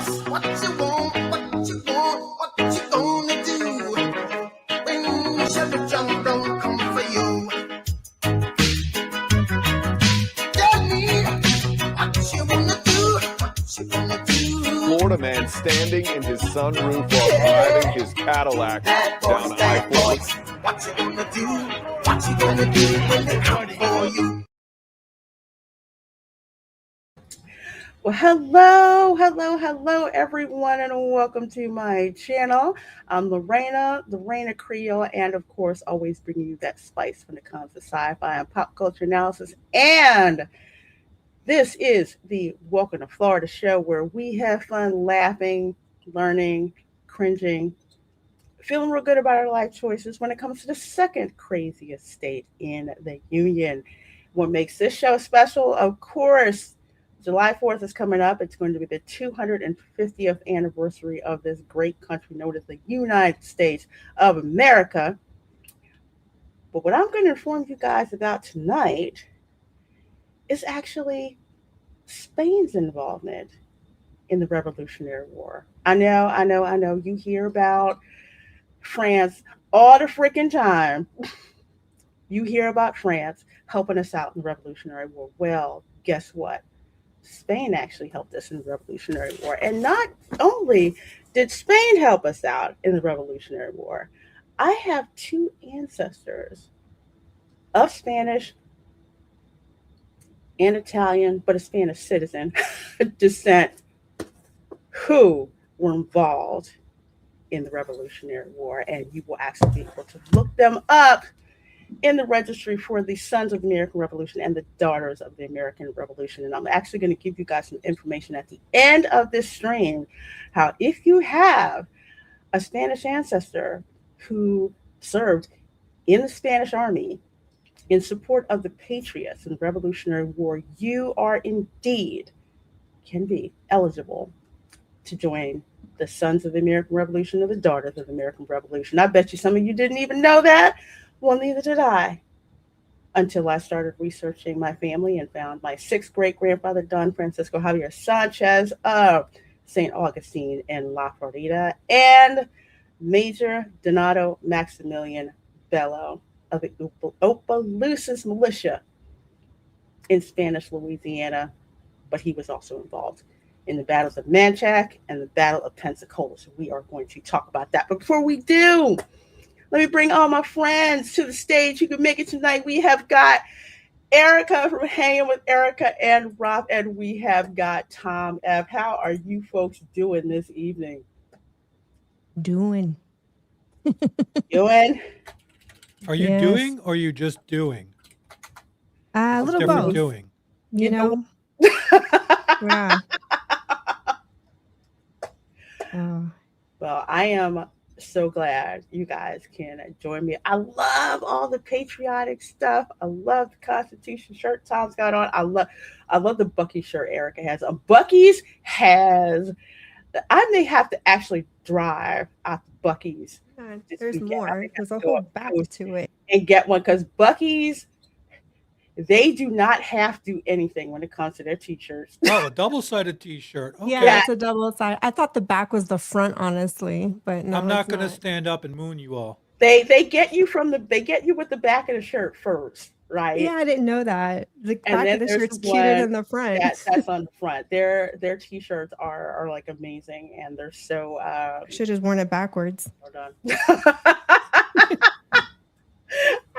What you want, what you want, what you gonna do when Chevy John don't come for you? Tell me what you wanna do, what you gonna do. Florida man standing in his sunroof while driving his Cadillac down I-40. What you gonna do, what you gonna do when they come for you? Well, hello, everyone, and welcome to my channel. I'm Lorena Creole, and of course, always bringing you that spice when it comes to sci-fi and pop culture analysis. And this is the Welcome to Florida show, where we have fun laughing, learning, cringing, feeling real good about our life choices when it comes to the second craziest state in the union. What makes this show special, of course, July 4th is coming up. It's going to be the 250th anniversary of this great country known as the United States of America. But what I'm going to inform you guys about tonight is actually Spain's involvement in the Revolutionary War. I know. You hear about France all the freaking time. You hear about France helping us out in the Revolutionary War. Well, guess what? Spain actually helped us in the Revolutionary War. And not only did Spain help us out in the Revolutionary War, I have two ancestors of Spanish and Italian, but a Spanish citizen descent who were involved in the Revolutionary War. And you will actually be able to look them up in the registry for the Sons of the American Revolution and the Daughters of the American Revolution. And I'm actually going to give you guys some information at the end of this stream, how if you have a Spanish ancestor who served in the Spanish Army in support of the Patriots in the Revolutionary War, you are indeed can be eligible to join the Sons of the American Revolution or the Daughters of the American Revolution. I bet you some of you didn't even know that. Well, neither did I, until I started researching my family and found my sixth great-grandfather, Don Francisco Xavier Sánchez of St. Augustine in La Florida, and Major Bernardo Maximillian Bello of the Opelousas Militia in Spanish Louisiana, but he was also involved in the battles of Manchac and the Battle of Pensacola. So we are going to talk about that. But before we do, let me bring all my friends to the stage who can make it tonight. We have got Erica from Hanging with Erica and Rob, and we have got Tom F. How are you folks doing this evening? Doing? Are you doing or are you just doing? A little both. Doing. You know? Yeah. Well, I am so glad you guys can join me. I love all the patriotic stuff. I love the Constitution shirt Tom's got on. I love the Bucky shirt Erica has. Bucky's has. I may have to actually drive out to Bucky's. There's more. There's a whole back to it. And get one, because Bucky's, they do not have to do anything when it comes to their t-shirts. Oh, a double-sided t-shirt. Okay. Yeah, it's a double-sided. I thought the back was the front, honestly, but no. I'm not going to stand up and moon you all. They get you with the back of the shirt first, right? Yeah, I didn't know that. The back of the shirt's cuter than the front. That's on the front. Their t-shirts are like amazing, and they're so. Should have just worn it backwards. Hold on.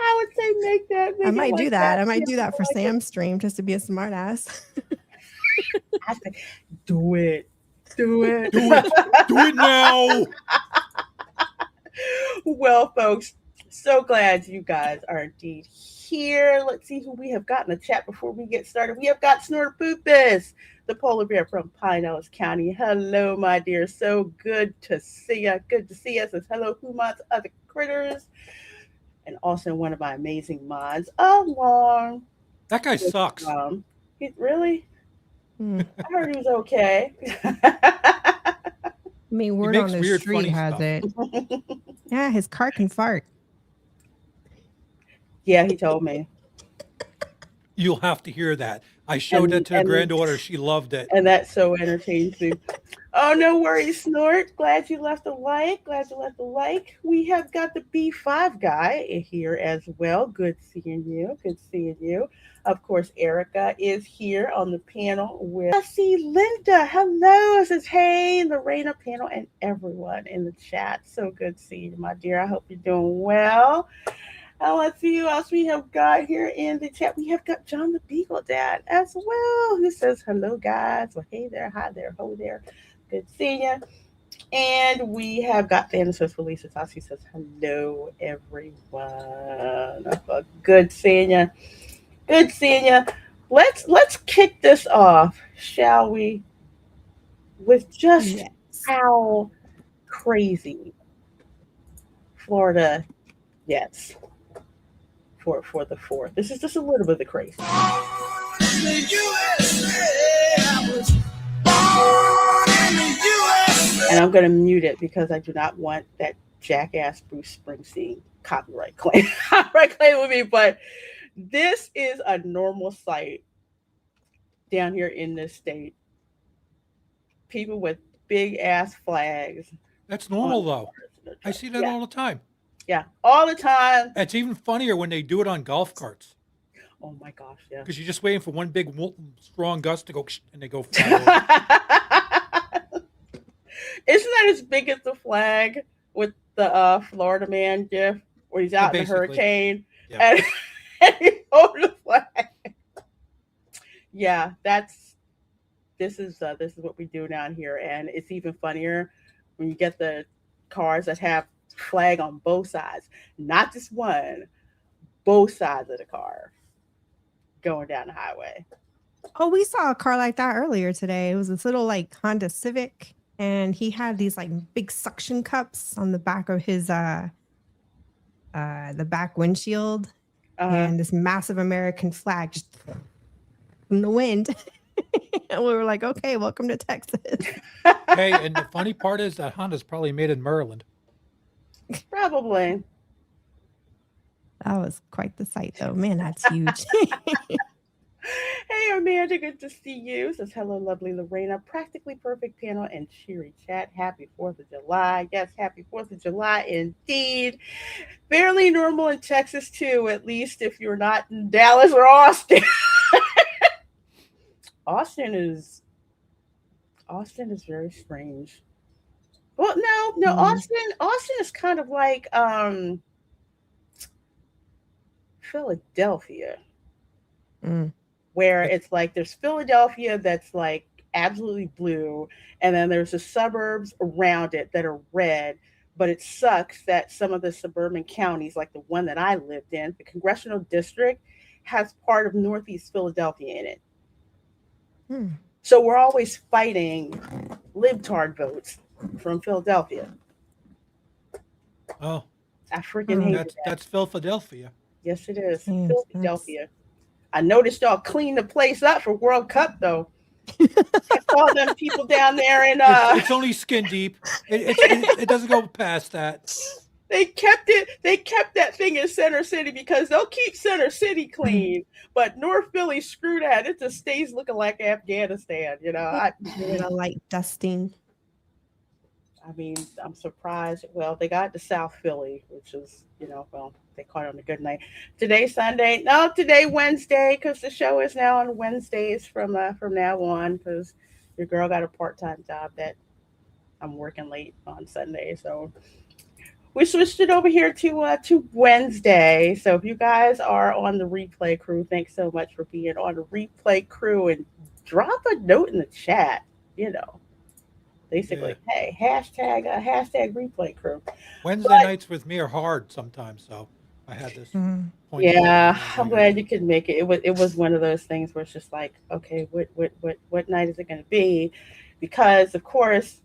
I would say make I might do that. I might do that for Sam's stream just to be a smart ass. I say, do it. Do it now. Well, folks, so glad you guys are indeed here. Let's see who we have got in the chat before we get started. We have got Snortpoopus, the polar bear from Pinellas County. Hello, my dear. So good to see you. Good to see us. Says hello, Humans, other critters. And also one of my amazing mods, along. That guy sucks. Really? I heard he was okay. I mean, word on the street has stuff. It. Yeah, his car can fart. Yeah, he told me. You'll have to hear that. I showed it to the and- granddaughter. She loved it. And that so entertains me. Oh, no worries, Snort. Glad you left a like. We have got the B5 guy here as well. Good seeing you. Of course, Erica is here on the panel with I see Linda. Hello. It says, hey, Lorena panel and everyone in the chat. So good seeing you, my dear. I hope you're doing well. Let's see who else we have got here in the chat. We have got John the Beagle Dad as well, who says, hello, guys. Well, hey there, hi there, ho there. Good seeing you. And we have got Thanasis Felicia Toss. He says, hello, everyone. Good seeing you. Let's kick this off, shall we? With just how crazy Florida gets. For the 4th. This is just a little bit of the crazy. And I'm going to mute it because I do not want that jackass Bruce Springsteen copyright claim with me. But this is a normal sight down here in this state. People with big ass flags. That's normal, though. I see that all the time. Yeah, all the time. It's even funnier when they do it on golf carts. Oh my gosh, yeah. Because you're just waiting for one big strong gust to go, and they go fly over. Isn't that as big as the flag with the Florida man gif where he's out in the hurricane and he holds the flag? Yeah, this is what we do down here, and it's even funnier when you get the cars that have flag on both sides, not just one, both sides of the car going down the highway. Oh, we saw a car like that earlier today. It was this little like Honda Civic, and he had these like big suction cups on the back of his the back windshield, and this massive American flag just in the wind. And we were like, okay, welcome to Texas. Hey, and the funny part is that Honda's probably made in Maryland. Probably. That was quite the sight, though. Man, that's huge. Hey, Amanda, good to see you. Says, hello, lovely Lorena. Practically perfect panel and cheery chat. Happy 4th of July. Yes, happy 4th of July indeed. Fairly normal in Texas, too, at least if you're not in Dallas or Austin. Austin is very strange. Well, no, Austin is kind of like Philadelphia, where it's like there's Philadelphia that's like absolutely blue, and then there's the suburbs around it that are red. But it sucks that some of the suburban counties, like the one that I lived in, the congressional district, has part of Northeast Philadelphia in it. So we're always fighting libtard votes from Philadelphia. Oh, I freaking hate that. That's Philadelphia. Yes, it is. Philadelphia. I noticed y'all cleaned the place up for World Cup, though. All them people down there, and it's only skin deep. It doesn't go past that. They kept that thing in Center City because they'll keep Center City clean, but North Philly, screw that. It just stays looking like Afghanistan, you know. A light dusting. I mean, I'm surprised. Well, they got the South Philly, which is, they caught it on a good night. Today, Sunday. No, today, Wednesday, because the show is now on Wednesdays from now on, because your girl got a part-time job that I'm working late on Sunday. So we switched it over here to Wednesday. So if you guys are on the replay crew, thanks so much for being on the replay crew, and drop a note in the chat, basically, hey, hashtag replay crew. Wednesday nights with me are hard sometimes, so I had this point. Yeah, I'm glad you could make it. It was one of those things where it's just like, okay, what night is it going to be? Because of course,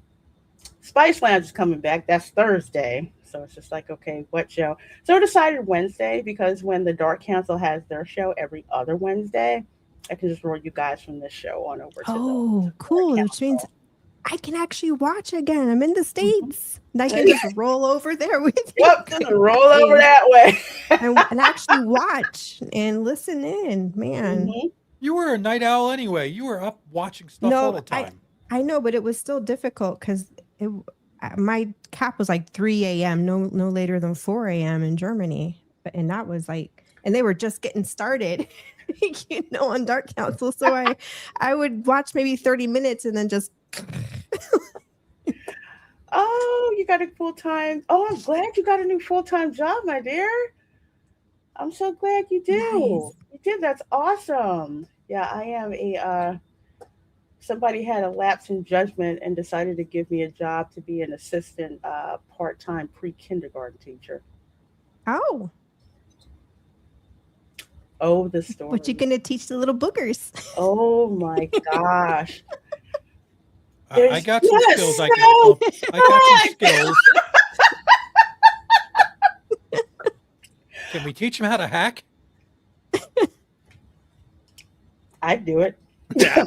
Spice Lounge is coming back. That's Thursday, so it's just like, okay, what show? So I decided Wednesday, because when the Dark Council has their show every other Wednesday, I can just roll you guys from this show on over to the cool, which means I can actually watch again. I'm in the States. And I can just roll over there with you. Yep, just roll over that way. and actually watch and listen in, man. You were a night owl anyway. You were up watching stuff all the time. I know, but it was still difficult because my cap was like 3 a.m. No later than 4 a.m. in Germany, and that was like, and they were just getting started, on Dark Council. So I would watch maybe 30 minutes and then just. Oh, you got a full-time. Oh, I'm glad you got a new full-time job, my dear. I'm so glad you do. Nice. You did. That's awesome. Yeah, I am somebody had a lapse in judgment and decided to give me a job to be an assistant part-time pre-kindergarten teacher. Oh, The story. what you gonna teach the little boogers? Oh my gosh. I got some skills. I got some skills. Can we teach them how to hack? I'd do it. Yeah.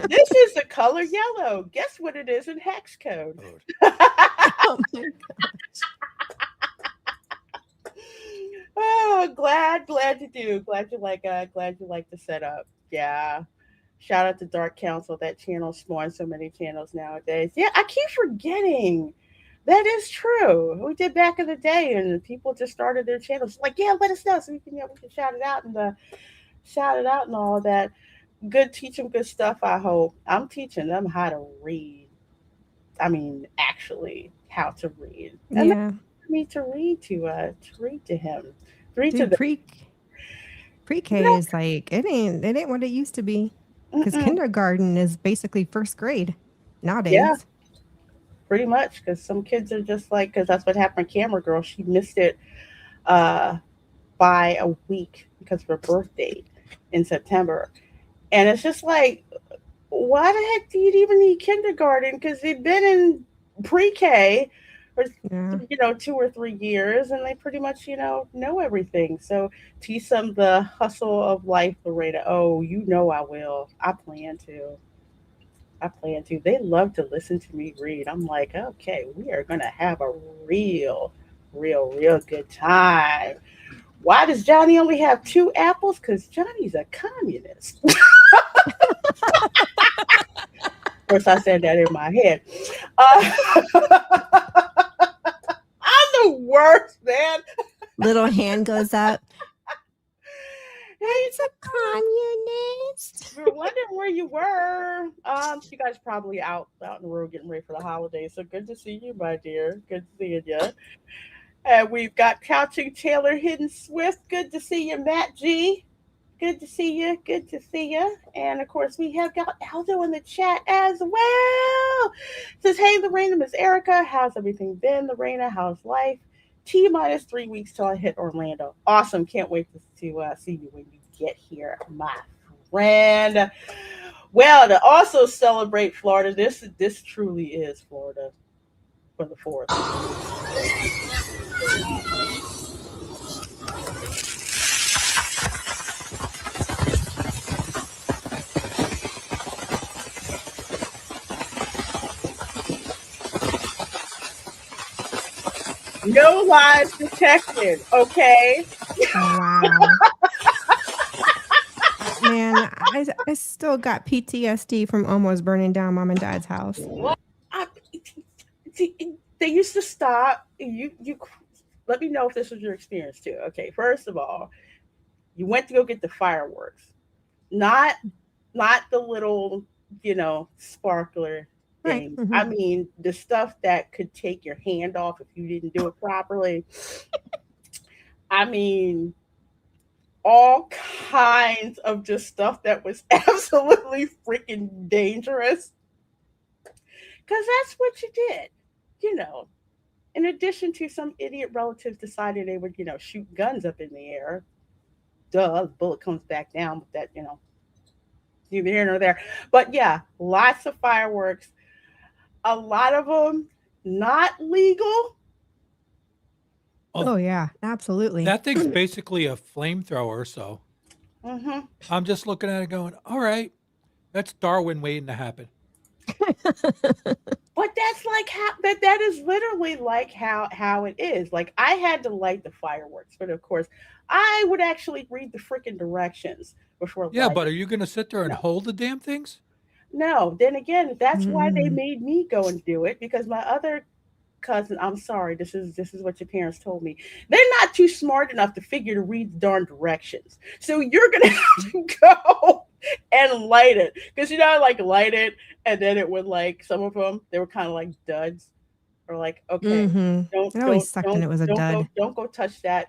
This is the color yellow. Guess what it is in hex code? Oh my Oh, glad to do. Glad you like the setup. Yeah. Shout out to Dark Council. That channel spawned so many channels nowadays. Yeah, I keep forgetting. That is true. We did back in the day, and people just started their channels. Like, yeah, let us know so we can shout it out and all of that. Good, teach them good stuff. I hope I'm teaching them how to read. I mean, actually, how to read. And Yeah. me to read to him. Dude, pre-K is like it ain't what it used to be. Because kindergarten is basically first grade nowadays. Yeah, pretty much. Because some kids are just like, because that's what happened to Camera Girl. She missed it by a week because of her birthday in September. And it's just like, why the heck do you even need kindergarten? Because they've been in pre-K for 2 or 3 years, and they pretty much know everything. So teach them the hustle of life, Loretta. Oh, I will. I plan to. They love to listen to me read. I'm like, okay, we are gonna have a real good time. Why does Johnny only have 2 apples? Because Johnny's a communist. Of course, I said that in my head. I'm the worst, man. Little hand goes up. He's a communist. We were wondering where you were. You guys probably out in the road getting ready for the holidays. So good to see you, my dear. Good seeing you. And we've got Couching Taylor Hidden Swift. Good to see you, Matt G. Good to see you. Good to see you. And of course, we have got Aldo in the chat as well. Says, hey, Lorena, Miss Erica. How's everything been, Lorena? How's life? T-minus 3 weeks till I hit Orlando. Awesome. Can't wait to see you when you get here, my friend. Well, to also celebrate Florida, this truly is Florida for the 4th. No lies detected, okay? Wow. Man, I still got PTSD from almost burning down mom and dad's house. They used to stop. You let me know if this was your experience too. Okay, first of all, you went to go get the fireworks, not the little sparkler thing. Right. Mm-hmm. I mean, the stuff that could take your hand off if you didn't do it properly. I mean, all kinds of just stuff that was absolutely freaking dangerous. Because that's what you did, In addition to some idiot relatives decided they would, shoot guns up in the air. Duh, the bullet comes back down with that, neither here nor there. But yeah, lots of fireworks. A lot of them not legal. Oh yeah, absolutely. That thing's basically a flamethrower, so I'm just looking at it going, all right, that's Darwin waiting to happen. But that's like how that is literally like how it is. Like I had to light the fireworks, but of course, I would actually read the freaking directions before Yeah, lighting. but are you going to sit there and No, hold the damn things? no. Then again, that's why they Mm-mm. made me go and do it because my other cousin, I'm sorry, this is what your parents told me. They're not too smart enough to figure to read the darn directions. So you're gonna have to go and light it. Because like light it and then it would like some of them, they were kind of like duds. Or like, okay, Mm-hmm. don't It always don't sucked when don't it was a don't go dud. don't go touch that.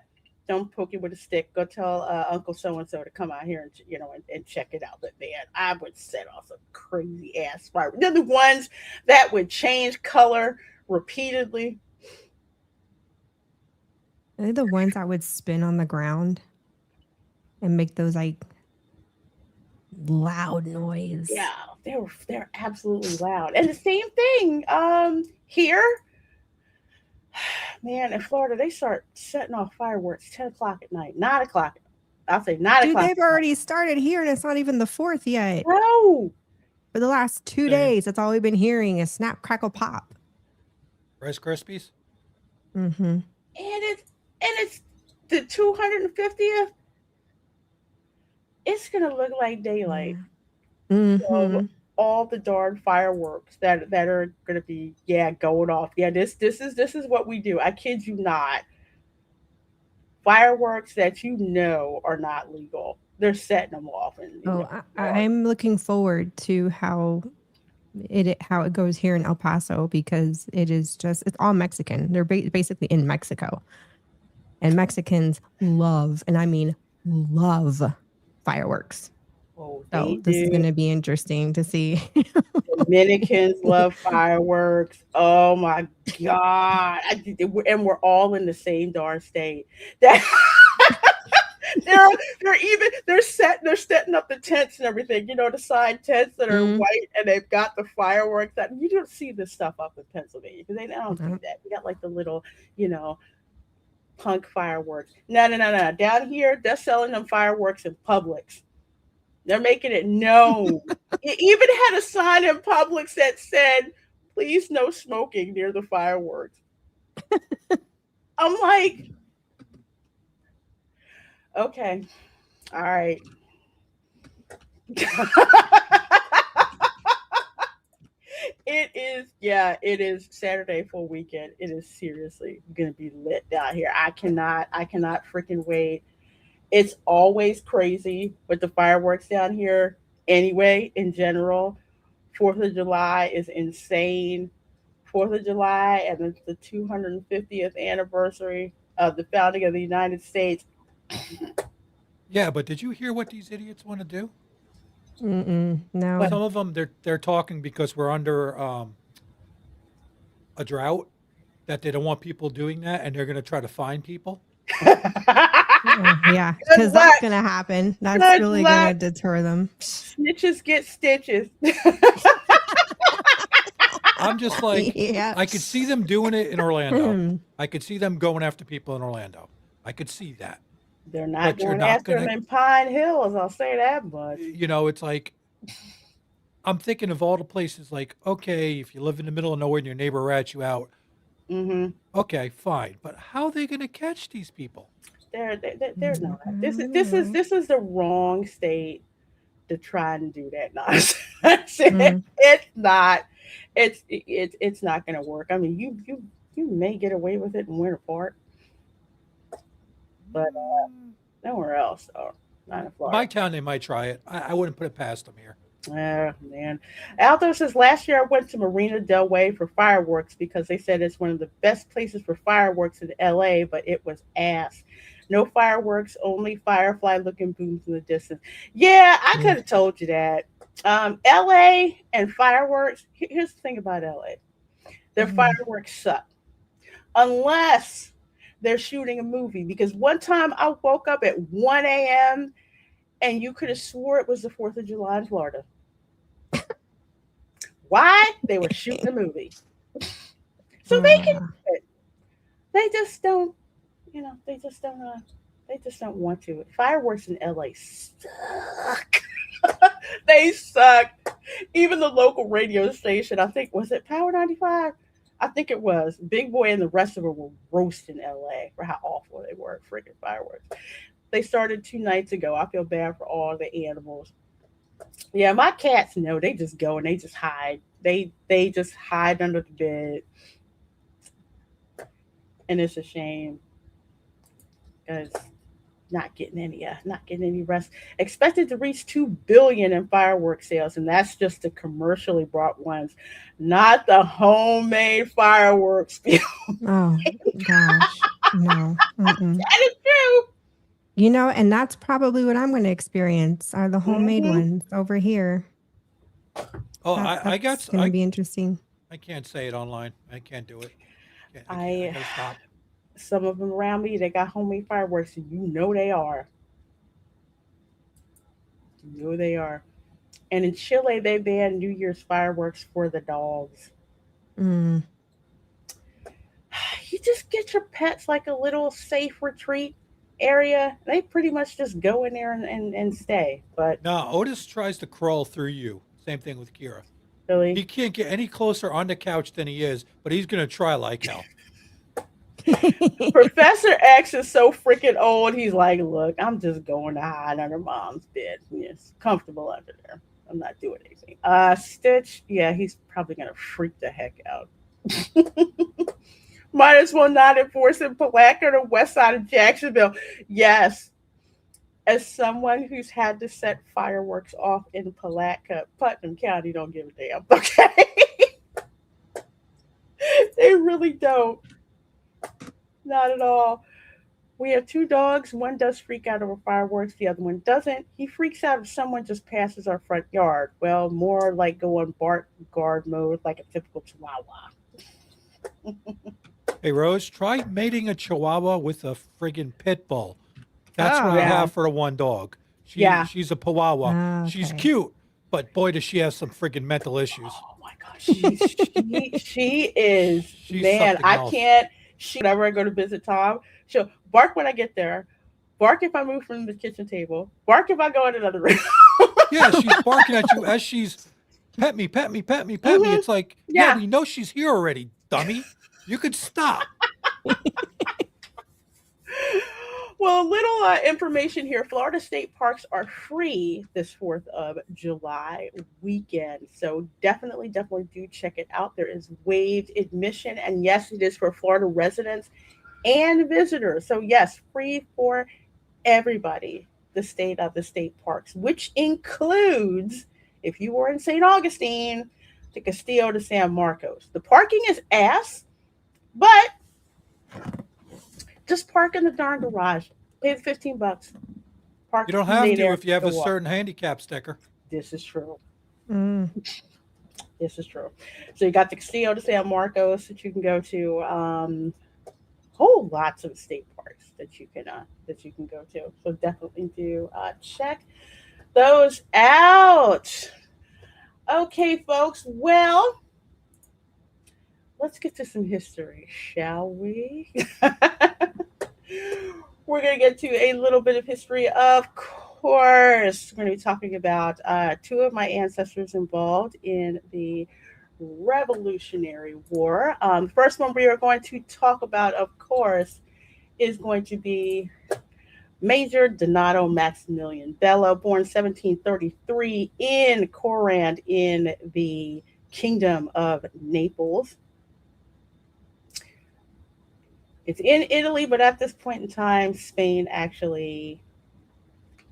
Don't poke it with a stick. Go tell Uncle so and so to come out here and and check it out. But man, I would set off some crazy ass fireworks. They're the ones that would change color repeatedly. They're the ones that would spin on the ground and make those like loud noise. Yeah, they're absolutely loud. And the same thing here, man, in Florida, they start setting off fireworks 10 o'clock at night, 9 o'clock. I'll say nine Dude, o'clock they've at night. already started here and it's not even the 4th yet. No, For the last 2 Same. days, that's all we've been hearing is snap, crackle, pop. Rice Krispies? Mm-hmm. and it's the 250th. It's gonna look like daylight of Mm-hmm. all the darn fireworks that are gonna be going off. Yeah, this is what we do. I kid you not. Fireworks that are not legal. They're setting them off, and Oh, well, I'm looking forward to how it goes here in El Paso because it's all Mexican. They're basically in Mexico, and Mexicans love, and I mean love, fireworks. oh, they So this is do. going to be interesting to see. Dominicans love fireworks. Oh my god! And we're all in the same darn state. That they're they're setting up the tents and everything. The side tents that are Mm, white and they've got the fireworks. That you don't see this stuff up in Pennsylvania because they don't do no. that. We got like the little you know punk fireworks. No, no, no, no. Down here, they're selling them fireworks in Publix. They're making it known. It even had a sign in Publix that said, "Please no smoking near the fireworks." I'm like, okay, all right. It is Saturday full weekend. It is seriously gonna be lit down here. I cannot freaking wait. It's always crazy with the fireworks down here anyway, in general. 4th of July is insane. 4th of July and it's the 250th anniversary of the founding of the United States. Yeah, but did you hear what these idiots want to do? But No. Some of them, they're talking because we're under a drought that they don't want people doing that, and they're going to try to fine people. Yeah, good because that's luck. going to happen. That's Good really going luck. to deter them. Snitches get stitches. I'm just like, Yeah. I could see them doing it in Orlando. I could see them going after people in Orlando. I could see that. They're not But you're going not after going them to, in Pine Hills. I'll say that much. it's like, I'm thinking of all the places like, okay, if you live in the middle of nowhere and your neighbor rats you out, Hmm. okay, fine. But how are they going to catch these people? They're not. I This is don't this is know. this is the wrong state to try and do that nonsense. Mm. It's not. It's not going to work. I mean, you may get away with it in Winter Park, but nowhere else. Oh, not in My Florida. town, they might try it. I wouldn't put it past them here. Man. Aldo says last year I went to Marina Del Rey for fireworks because they said it's one of the best places for fireworks in LA, but it was ass. No fireworks, only firefly looking booms in the distance. Yeah, I could have told you that. LA and fireworks, here's the thing about LA. Their fireworks suck. Unless they're shooting a movie. Because one time I woke up at 1 a.m. and you could have swore it was the 4th of July in Florida. Why? They were shooting a movie. So they can do it. They just don't, they just don't want to. Fireworks in LA suck. They suck. Even the local radio station, I think, was it Power 95? I think it was. Big Boy and the rest of them were roasting LA for how awful they were at freaking fireworks. They started 2 nights ago. I feel bad for all the animals. Yeah, my cats know they just go and they just hide. They just hide under the bed, and it's a shame because not getting any rest. Expected to reach 2 billion in fireworks sales, and that's just the commercially brought ones, not the homemade fireworks. Oh gosh, no. Mm-mm. That is true. You know, and that's probably what I'm going to experience are the homemade ones over here. Oh, I got. It's going to be interesting. I can't say it online. I can't do it. I gotta stop. Some of them around me, they got homemade fireworks, and you know they are. You know they are. And in Chile, they banned New Year's fireworks for the dogs. Mm. You just get your pets like a little safe retreat area. They pretty much just go in there and stay. But No, Otis tries to crawl through you. Same thing with Kira. He really, can't get any closer on the couch than he is, but he's gonna try like hell. Professor X is so freaking old. He's like, look, I'm just going to hide under mom's bed. It's comfortable under there. I'm not doing anything. Stitch, yeah, he's probably gonna freak the heck out. Might as well not enforce in Palatka or the west side of Jacksonville. Yes. As someone who's had to set fireworks off in Palatka, Putnam County don't give a damn. Okay. They really don't. Not at all. We have 2 dogs. One does freak out over fireworks. The other one doesn't. He freaks out if someone just passes our front yard. Well, more like go on bark guard mode, like a typical Chihuahua. Hey Rose, try mating a Chihuahua with a friggin' pit bull. That's what I yeah. have for the one dog. She's a Chihuahua. Ah, She's okay. cute, but boy, does she have some friggin' mental issues. Oh my gosh, she is, She's man. something I else. can't. Whenever I go to visit Tom, she'll bark when I get there. Bark if I move from the kitchen table. Bark if I go in another room. Yeah, she's barking at you as she's pet me, pet me, pet me, pet me. It's like, yeah, Yeah. we know she's here already, dummy. You could stop. Well, a little information here. Florida state parks are free this 4th of July weekend. So definitely do check it out. There is waived admission. And yes, it is for Florida residents and visitors. So yes, free for everybody. The state parks, which includes, if you were in St. Augustine, the Castillo de San Marcos. The parking is ass, but just park in the darn garage. Pay the $15. Park. You don't have stay to there, if you have go a walk. certain handicap sticker. This is true. Mm. This is true. So you got the Castillo de San Marcos that you can go to. Whole lots of state parks that you can go to. So definitely do check those out. Okay, folks. Well, let's get to some history, shall we? We're going to get to a little bit of history, of course. We're going to be talking about 2 of my ancestors involved in the Revolutionary War. The first one we are going to talk about, of course, is going to be Major Donato Maximillian Bello, born 1733 in Coran in the Kingdom of Naples. It's in Italy, but at this point in time, Spain actually,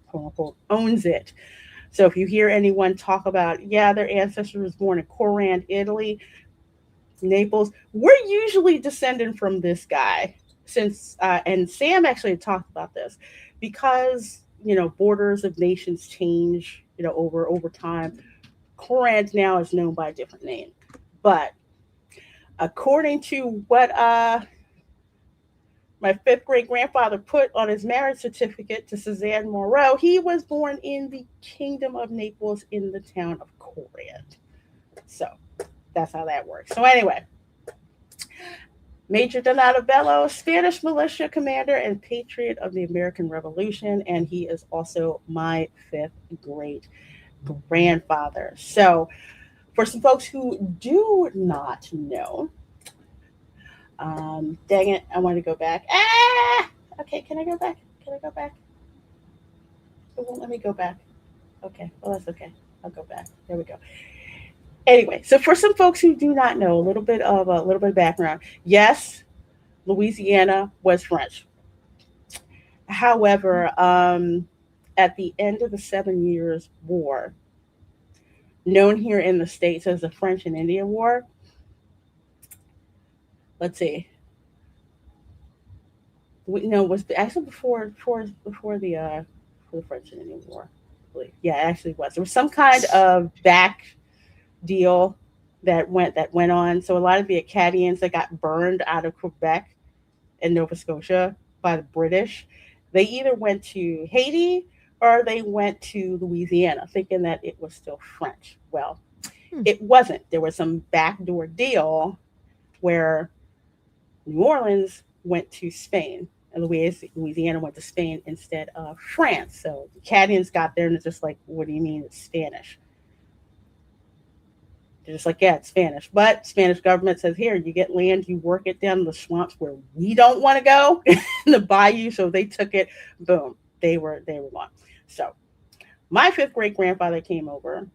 quote unquote, owns it. So if you hear anyone talk about, their ancestor was born in Coran, Italy, Naples, we're usually descended from this guy. Since and Sam actually talked about this, because borders of nations change, over time. Coran now is known by a different name, but according to what my 5th great grandfather put on his marriage certificate to Suzanne Moreau, he was born in the Kingdom of Naples in the town of Corinth. So that's how that works. So anyway, Major Donato Bello, Spanish militia commander and patriot of the American Revolution, and he is also my 5th great grandfather. So, for some folks who do not know, dang it, I want to go back. Okay, can I go back? Can I go back? It won't let me go back. Okay, well, that's okay. I'll go back. There we go. Anyway, so for some folks who do not know, a little bit of background. Yes, Louisiana was French. However, at the end of the 7 Years' War, known here in the States as the French and Indian War, let's see, no, was actually before the French and Indian War. I believe. Yeah, it actually was. There was some kind of back deal that went on. So a lot of the Acadians that got burned out of Quebec and Nova Scotia by the British, they either went to Haiti or they went to Louisiana, thinking that it was still French. Well, Hmm. it wasn't. There was some backdoor deal where New Orleans went to Spain and Louisiana went to Spain instead of France. So the Acadians got there and it's just like, what do you mean it's Spanish? They're just like, yeah, it's Spanish. But Spanish government says, here, you get land, you work it down in the swamps where we don't want to go, in the bayou. So they took it, boom, they were gone. So my fifth great grandfather came over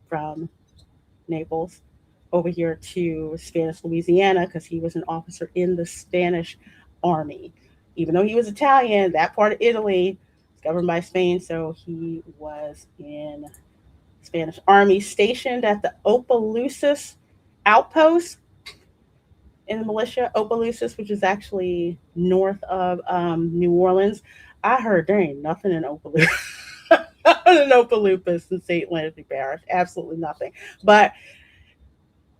from Naples over here to Spanish Louisiana because he was an officer in the Spanish army. Even though he was Italian, that part of Italy was governed by Spain, so he was in Spanish army stationed at the Opelousas outpost in the militia. Opelousas, which is actually north of New Orleans. I heard there ain't nothing in Opelousas. in Opelousas in St. Landry Parish. Absolutely nothing. But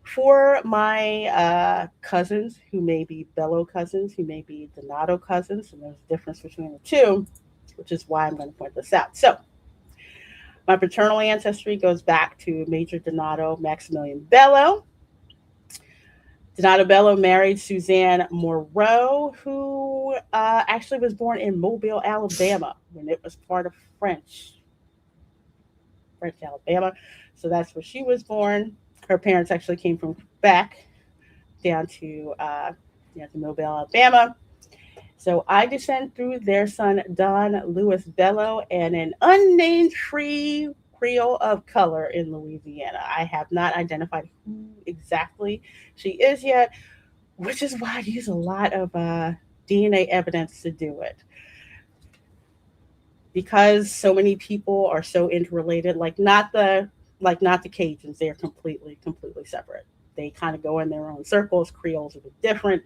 for my cousins who may be Bellow cousins, who may be Donato cousins, and there's a difference between the two, which is why I'm going to point this out. So, my paternal ancestry goes back to Major Donato Maximillian Bello. Donato Bello married Suzanne Moreau, who actually was born in Mobile, Alabama, when it was part of French Alabama. So that's where she was born. Her parents actually came from Quebec down to Mobile, Alabama. So I descend through their son, Don Louis Bello, and an unnamed free Creole of color in Louisiana. I have not identified who exactly she is yet, which is why I use a lot of DNA evidence to do it. Because so many people are so interrelated, like not the Cajuns, they're completely separate. They kind of go in their own circles. Creoles are a bit different.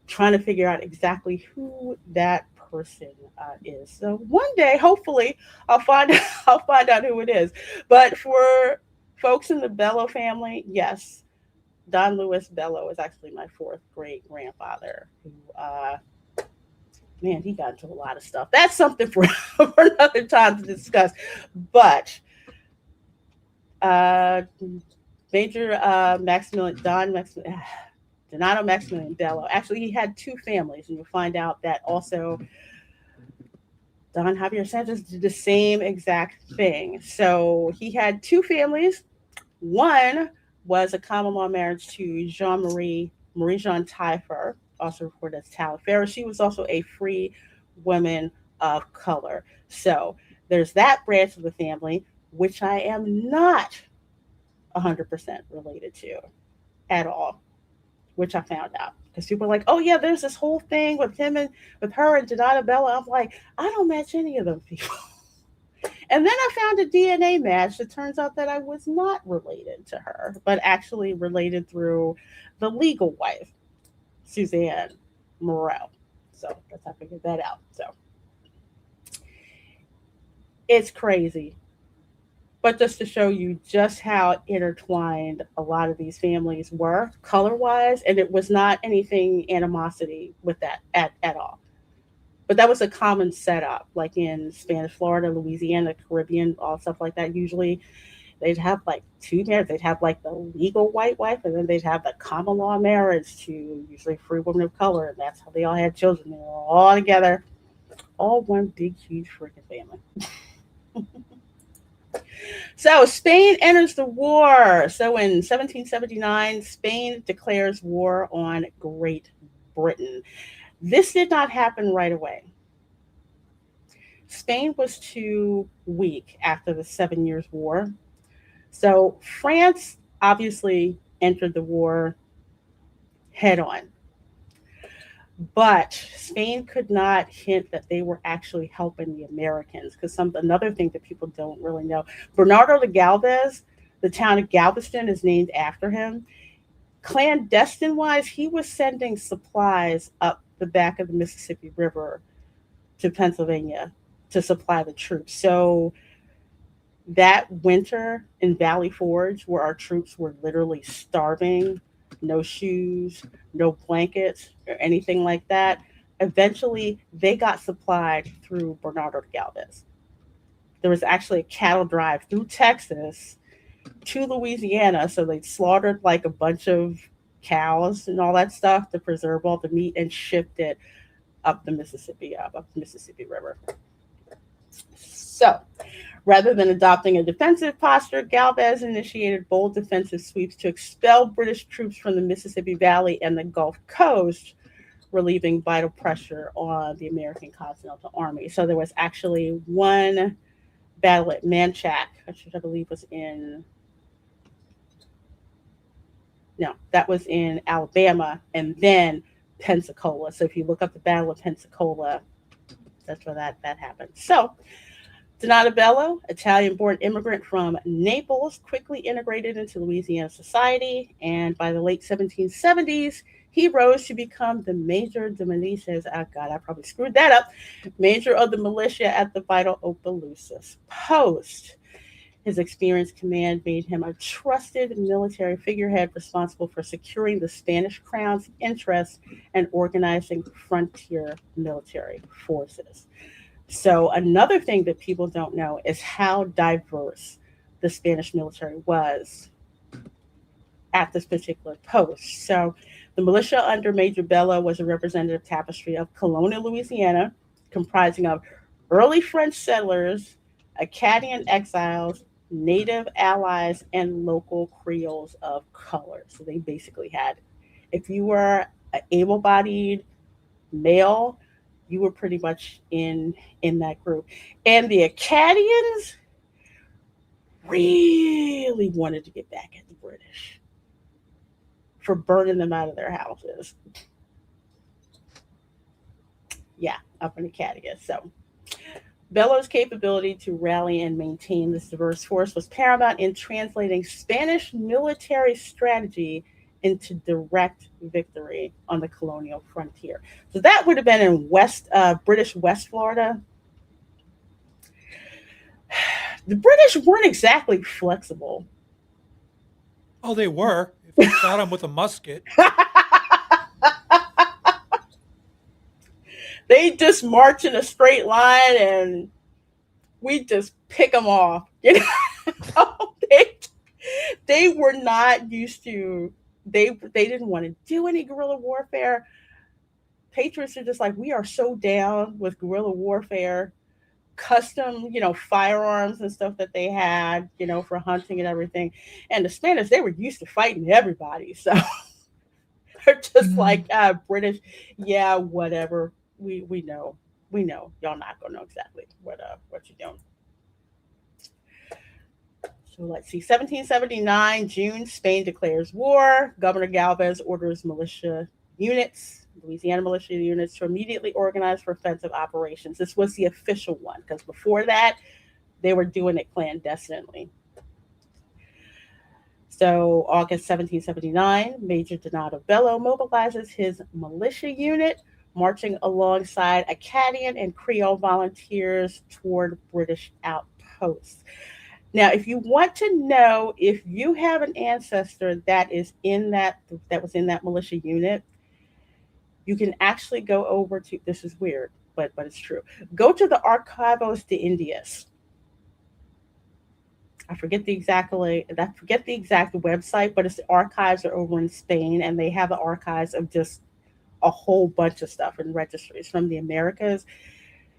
Trying to figure out exactly who that person is. So one day, hopefully, I'll find out who it is. But for folks in the Bello family, yes, Don Louis Bello is actually my fourth great grandfather. Who, man, he got into a lot of stuff. That's something for, for another time to discuss. But uh, Major Donato Maximillian Bello. Actually, he had two families, and you'll find out that also Don Javier Sánchez did the same exact thing. So he had two families. One was a common law marriage to Marie Jean Taillefer, also reported as Taillefer. She was also a free woman of color. So there's that branch of the family, which I am not 100% related to at all, which I found out because people are like, "Oh yeah, there's this whole thing with him and with her and Donato Bello." I'm like, I don't match any of those people. And then I found a DNA match. It turns out that I was not related to her, but actually related through the legal wife, Suzanne Moreau. So that's how I figured that out. So it's crazy. But just to show you just how intertwined a lot of these families were color wise, and it was not anything animosity with that at all. But that was a common setup, like in Spanish Florida, Louisiana, Caribbean, all stuff like that. Usually they'd have like two marriages. They'd have like the legal white wife, and then they'd have the common law marriage to usually free women of color. And that's how they all had children. They were all together, all one big, huge freaking family. So Spain enters the war. So in 1779, Spain declares war on Great Britain. This did not happen right away. Spain was too weak after the 7 Years' War. So France obviously entered the war head on. But Spain could not hint that they were actually helping the Americans, because another thing that people don't really know, Bernardo de Galvez, the town of Galveston is named after him. Clandestine wise, he was sending supplies up the back of the Mississippi River to Pennsylvania to supply the troops. So that winter in Valley Forge, where our troops were literally starving, no shoes, no blankets, or anything like that, eventually they got supplied through Bernardo de Galvez. There was actually a cattle drive through Texas to Louisiana. So they slaughtered like a bunch of cows and all that stuff to preserve all the meat and shipped it up the Mississippi River. So rather than adopting a defensive posture, Galvez initiated bold defensive sweeps to expel British troops from the Mississippi Valley and the Gulf Coast, relieving vital pressure on the American Continental Army. So there was actually one battle at Manchac, which I believe was in Alabama, and then Pensacola. So if you look up the Battle of Pensacola, that's where that happened. So Donato Bello, Italian-born immigrant from Naples, quickly integrated into Louisiana society, and by the late 1770s, he rose to become the major de militias. Oh God, I probably screwed that up. Major of the militia at the vital Opelousas post. His experienced command made him a trusted military figurehead responsible for securing the Spanish crown's interests and organizing frontier military forces. So another thing that people don't know is how diverse the Spanish military was at this particular post. So the militia under Major Bello was a representative tapestry of colonial Louisiana, comprising of early French settlers, Acadian exiles, Native allies, and local Creoles of color. So they basically had, if you were an able-bodied male, you were pretty much in that group. And the Acadians really wanted to get back at the British for burning them out of their houses. Yeah, up in Acadia. So Bello's capability to rally and maintain this diverse force was paramount in translating Spanish military strategy into direct victory on the colonial frontier. So that would have been in British West Florida. The British weren't exactly flexible. Oh, they were. If you shot them with a musket. They just march in a straight line and we just pick them off. You know, they were not used to. They didn't want to do any guerrilla warfare. Patriots are just like, we are so down with guerrilla warfare, custom, firearms and stuff that they had, for hunting and everything. And the Spanish, they were used to fighting everybody. So they're just like, British, yeah, whatever. We know. Y'all not gonna know exactly what you're doing. So let's see. 1779, June, Spain declares war. Governor Gálvez orders Louisiana militia units to immediately organize for offensive operations. This was the official one, because before that, they were doing it clandestinely. So August 1779, Major Donato Bello mobilizes his militia unit, marching alongside Acadian and Creole volunteers toward British outposts. Now, if you want to know if you have an ancestor that was in that militia unit, you can actually go over to, this is weird, but it's true. Go to the Archivos de Indias. I forget the exact website, but it's the archives are over in Spain, and they have the archives of just a whole bunch of stuff and registries from the Americas.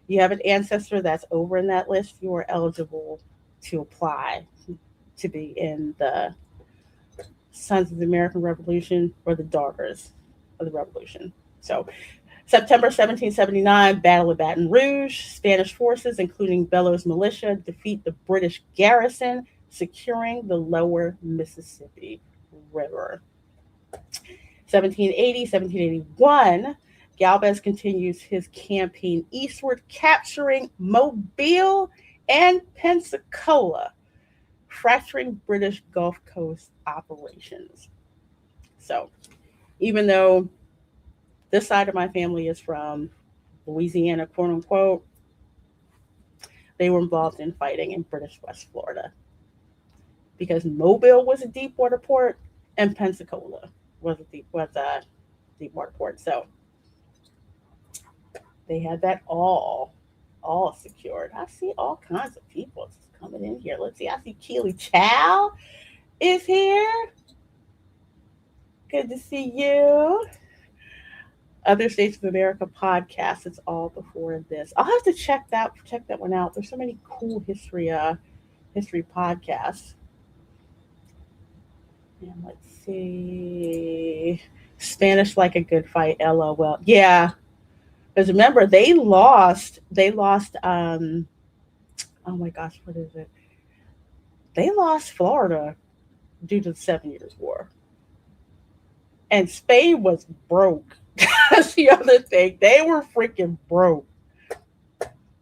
You have an ancestor that's over in that list, you are eligible to apply to be in the Sons of the American Revolution or the Daughters of the Revolution. So September 1779, Battle of Baton Rouge. Spanish forces, including Bellow's militia, defeat the British garrison, securing the lower Mississippi River. 1780, 1781, Gálvez continues his campaign eastward, capturing Mobile and Pensacola, fracturing British Gulf Coast operations. So even though this side of my family is from Louisiana, quote unquote, they were involved in fighting in British West Florida because Mobile was a deep water port and Pensacola was a deep water port. So they had that all secured. I see all kinds of people just coming in here. Let's see. I see Keely Chow is here. Good to see you. Other States of America podcast. It's all before this. I'll have to check that one out. There's so many cool history podcasts. And let's see. Spanish like a good fight. LOL. Yeah. Because remember, they lost. Oh my gosh, what is it? They lost Florida due to the 7 Years' War. And Spain was broke. That's the other thing. They were freaking broke.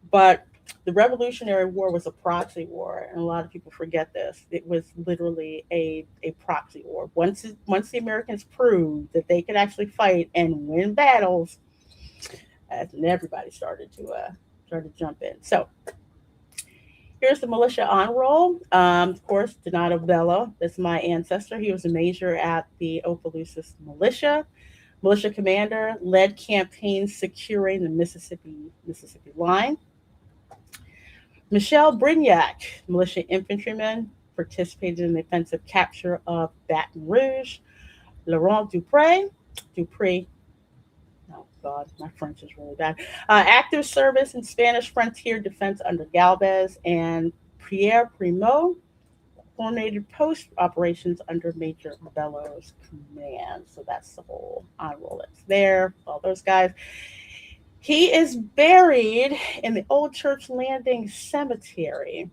But the Revolutionary War was a proxy war, and a lot of people forget this. It was literally a proxy war. Once the Americans proved that they could actually fight and win battles, and everybody started to jump in. So here's the militia on roll. Of course, Donato Bello. That's my ancestor. He was a major at the Opelousas militia. Militia commander, led campaigns securing the Mississippi line. Michel Brignac, militia infantryman, participated in the offensive capture of Baton Rouge. Laurent Dupré, oh God, my French is really bad. Active service in Spanish frontier defense under Gálvez, and Pierre Primo coordinated post operations under Major Bellow's command. So that's the whole enroll that's there. All those guys. He is buried in the Old Church Landing Cemetery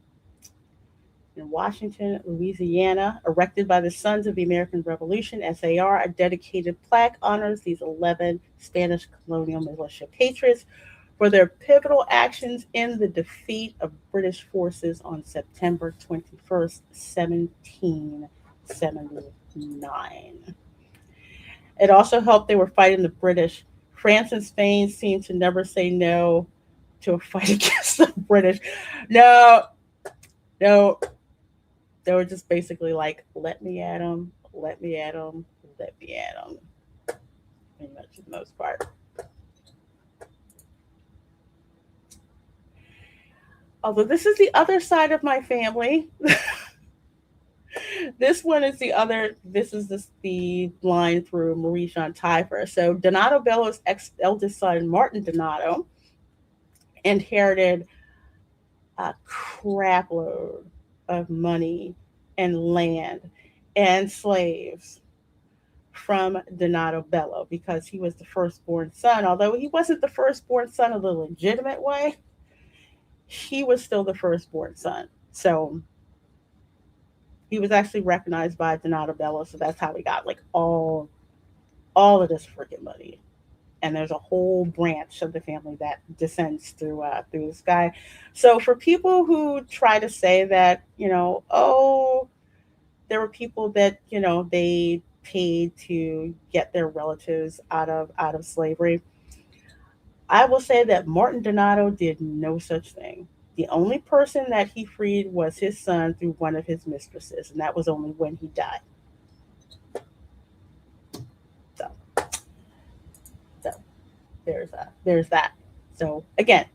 in Washington, Louisiana, erected by the Sons of the American Revolution, SAR. A dedicated plaque honors these 11 Spanish colonial militia patriots for their pivotal actions in the defeat of British forces on September 21st, 1779. It also helped they were fighting the British. France and Spain seemed to never say no to a fight against the British. No. They were just basically like, let me at them. Pretty much for the most part. Although this is the other side of my family. This is the line through Marie Jean Tyfer. So Donato Bello's eldest son, Martin Donato, inherited a crap load of money and land and slaves from Donato Bello because he was the firstborn son. Although he wasn't the firstborn son of the legitimate way, he was still the firstborn son. So he was actually recognized by Donato Bello. So that's how he got like all of this freaking money. And there's a whole branch of the family that descends through this guy. So for people who try to say that, there were people that, they paid to get their relatives out of slavery, I will say that Martin Donato did no such thing. The only person that he freed was his son through one of his mistresses, and that was only when he died. So there's that. So again,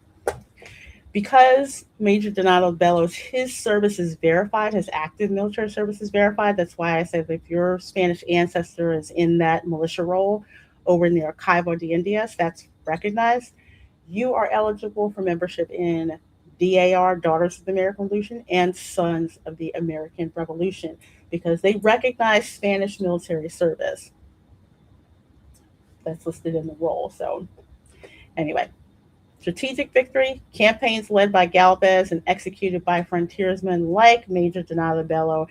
because Major Donato Bello's his service is verified, his active military service is verified. That's why I said if your Spanish ancestor is in that militia role over in the Archivo de Indias, that's recognized. You are eligible for membership in DAR, Daughters of the American Revolution, and Sons of the American Revolution, because they recognize Spanish military service. That's listed in the roll. So, anyway, strategic victory, campaigns led by Gálvez and executed by frontiersmen like Major Bernardo Bello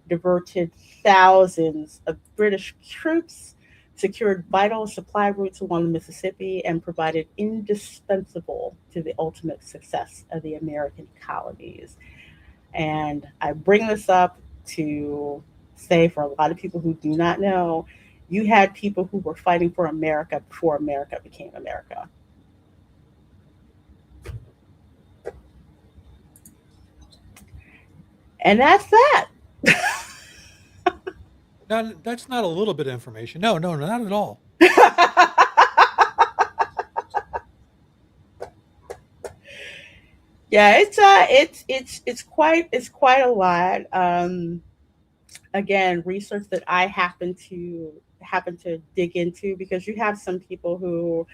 diverted thousands of British troops, secured vital supply routes along the Mississippi, and provided indispensable to the ultimate success of the American colonies. And I bring this up to say, for a lot of people who do not know, you had people who were fighting for America before America became America. And that's that. Now, that's not a little bit of information. No, not at all. Yeah, it's quite a lot. Again, research that I happen to dig into, because you have some people who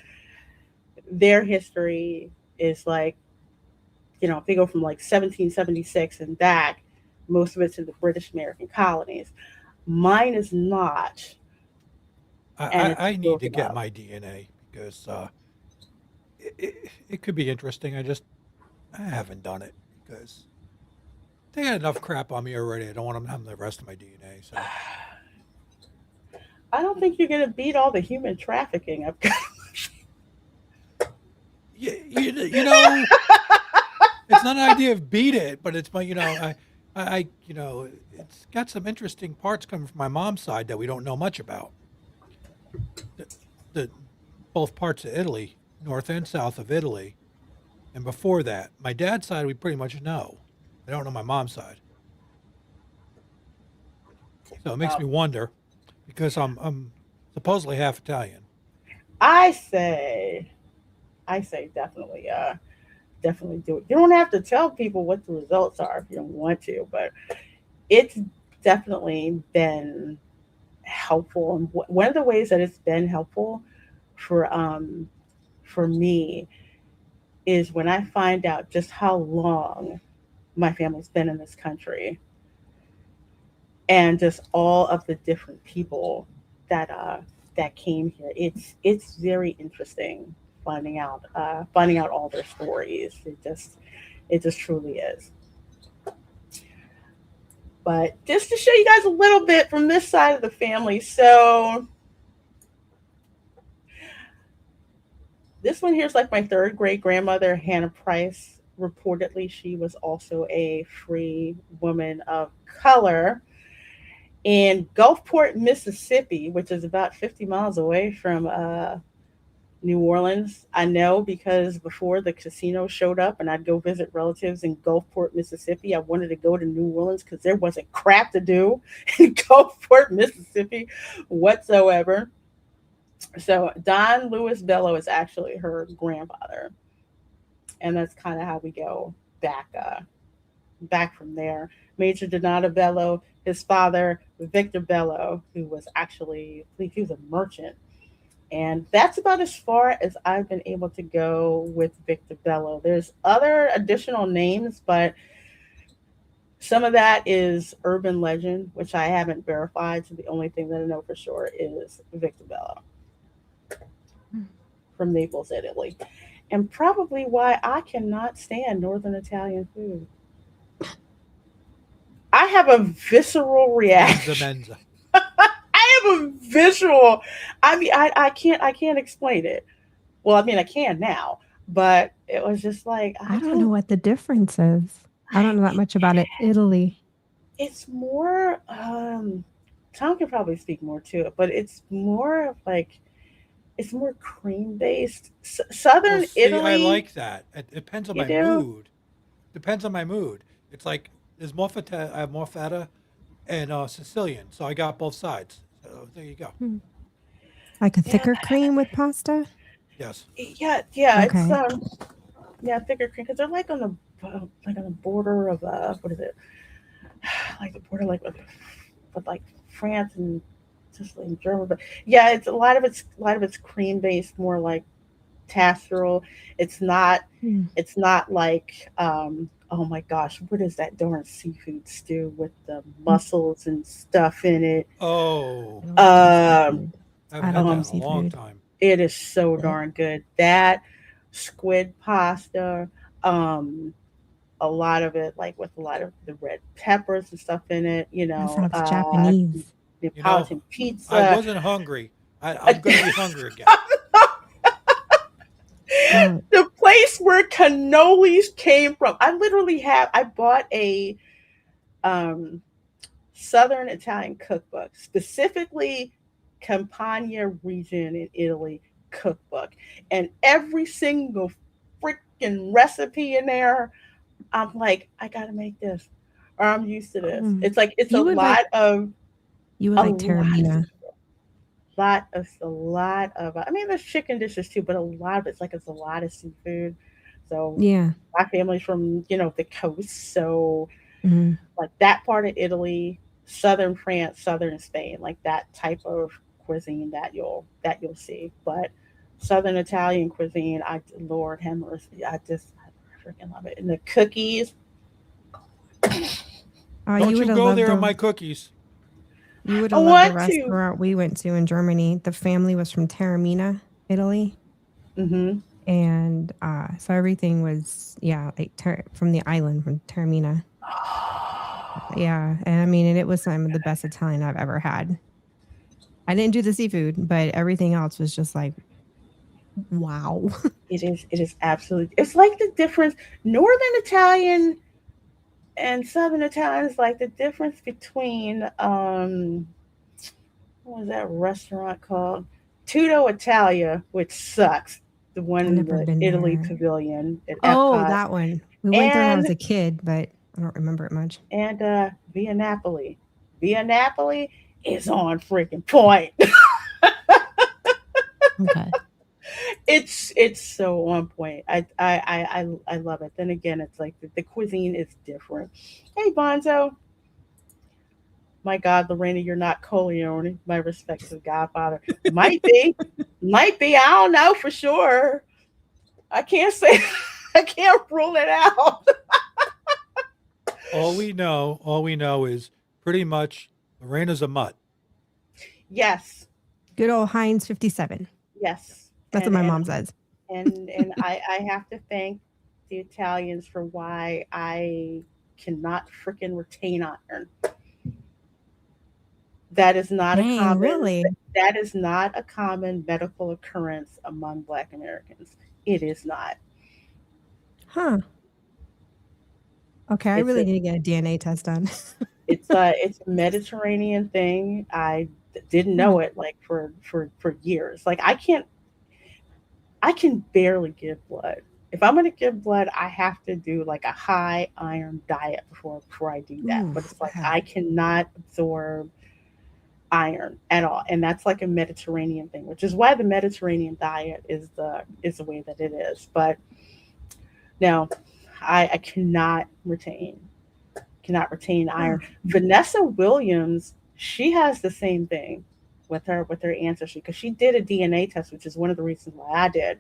their history is like, if they go from like 1776 and back, most of it's in the British American colonies. Mine is not. I need to get my DNA, because it could be interesting. I haven't done it because they got enough crap on me already. I don't want them having the rest of my DNA. So I don't think you're going to beat all the human trafficking I've got. Yeah, it's not an idea of beat it, but it's my, it's got some interesting parts coming from my mom's side that we don't know much about. The both parts of Italy, north and south of Italy, and before that, my dad's side we pretty much know. I don't know my mom's side, so it makes me wonder, because I'm supposedly half Italian. I say definitely do it. You don't have to tell people what the results are if you don't want to, but it's definitely been helpful. And one of the ways that it's been helpful for me is when I find out just how long my family's been in this country, and just all of the different people that came here. It's very interesting finding out all their stories. It just truly is. But just to show you guys a little bit from this side of the family, so this one here is like my third great grandmother, Hannah Price. Reportedly, she was also a free woman of color in Gulfport, Mississippi, which is about 50 miles away from New Orleans. I know, because before the casino showed up and I'd go visit relatives in Gulfport, Mississippi, I wanted to go to New Orleans because there wasn't crap to do in Gulfport, Mississippi whatsoever. So Don Lewis Bellow is actually her grandfather. And that's kind of how we go back from there. Major Donato Bello, his father, Victor Bello, who was actually, I believe he was a merchant. And that's about as far as I've been able to go with Victor Bello. There's other additional names, but some of that is urban legend, which I haven't verified. So the only thing that I know for sure is Victor Bello from Naples, Italy. And probably why I cannot stand Northern Italian food. I have a visceral reaction. I have a visual. I mean, I can't explain it. Well, I mean, I can now, but it was just like I don't know what the difference is. I don't know that much about it. Italy. It's more. Tom can probably speak more to it, but it's more of like. It's more cream based. Southern Italy. I like that. It depends on my mood. Depends on my mood. It's like there's more feta. I have more feta and Sicilian, so I got both sides. So there you go. Like a thicker cream with pasta. Yes. Yeah. Okay. It's thicker cream, because they're like on the border of what is it? Like the border with like France and Sicily and Germany. But yeah, it's a lot of it's cream based, more like casserole. It's not Hmm. it's not like oh my gosh, what is that darn seafood stew with the mussels and stuff in it? Oh, I don't do Um seafood. I haven't I had don't that do in um a long seafood. time. it is so Yeah. darn good. That squid pasta, um a lot of it like with a lot of the red peppers and stuff in it, That sounds uh Japanese. You know, Neapolitan I pizza. wasn't hungry. I'm going to be hungry again. Oh, The place where cannolis came from. I bought a um Southern Italian cookbook, specifically Campania region in Italy cookbook. And every single freaking recipe in there, I'm like, I gotta make this. Or I'm used to this. um, It's like it's you would like you would a like lot of terramina. a lot of I mean there's chicken dishes too, but a lot of it's a lot of seafood. So Yeah. my family's from, the coast, so Mhm. like that part of Italy, southern France, southern Spain, like that type of cuisine that you'll see. But southern Italian cuisine, Lord have mercy, I freaking love it. And the cookies, Oh, you Don't would you have go loved there on the my cookies. you would I have loved the want to. restaurant we went to in Germany. The family was from Taormina, Italy, Hmm. and so everything was like from the island from Taormina. Yeah, and I mean, and it was some of the best Italian I've ever had. I didn't do the seafood, but everything else was just like, wow. It is absolutely. It's like the difference. Northern Italian and Southern Italian is like the difference between what was that restaurant called? Tutto Italia, which sucks. The one I've in never the been Italy there. Pavilion at Oh, Epcot, that one. We went there when I was and a kid, but I don't remember it much. Via Napoli. Via Napoli is on freaking point. Okay. It's so on point. I love it. Then again, it's like the cuisine is different. Hey Bonzo, my God, Lorena, you're not Coleone. My respects to the Godfather. Might be, might be. I don't know for sure. I can't say. I can't rule it out. All we know is pretty much Lorena's a mutt. Yes, Good old Heinz 57. yes, That's what my mom says. and I have to thank the Italians for why I cannot freaking retain iron. That is not a Dang, common really? that is not a common medical occurrence among Black Americans. It is not. Huh. Okay, I It's really a need to get a DNA test done. it's a Mediterranean thing. Didn't Huh. know it like for years. Like I can barely give blood. If I'm gonna give blood, I have to do like a high iron diet before I do that. Ooh, But it's like okay. I cannot absorb iron at all, and that's like a Mediterranean thing, which is why the Mediterranean diet is the way that it is. But no, I cannot retain Huh. iron. Vanessa Williams, she has the same thing with her ancestry because she did a DNA test, which is one of the reasons why I did,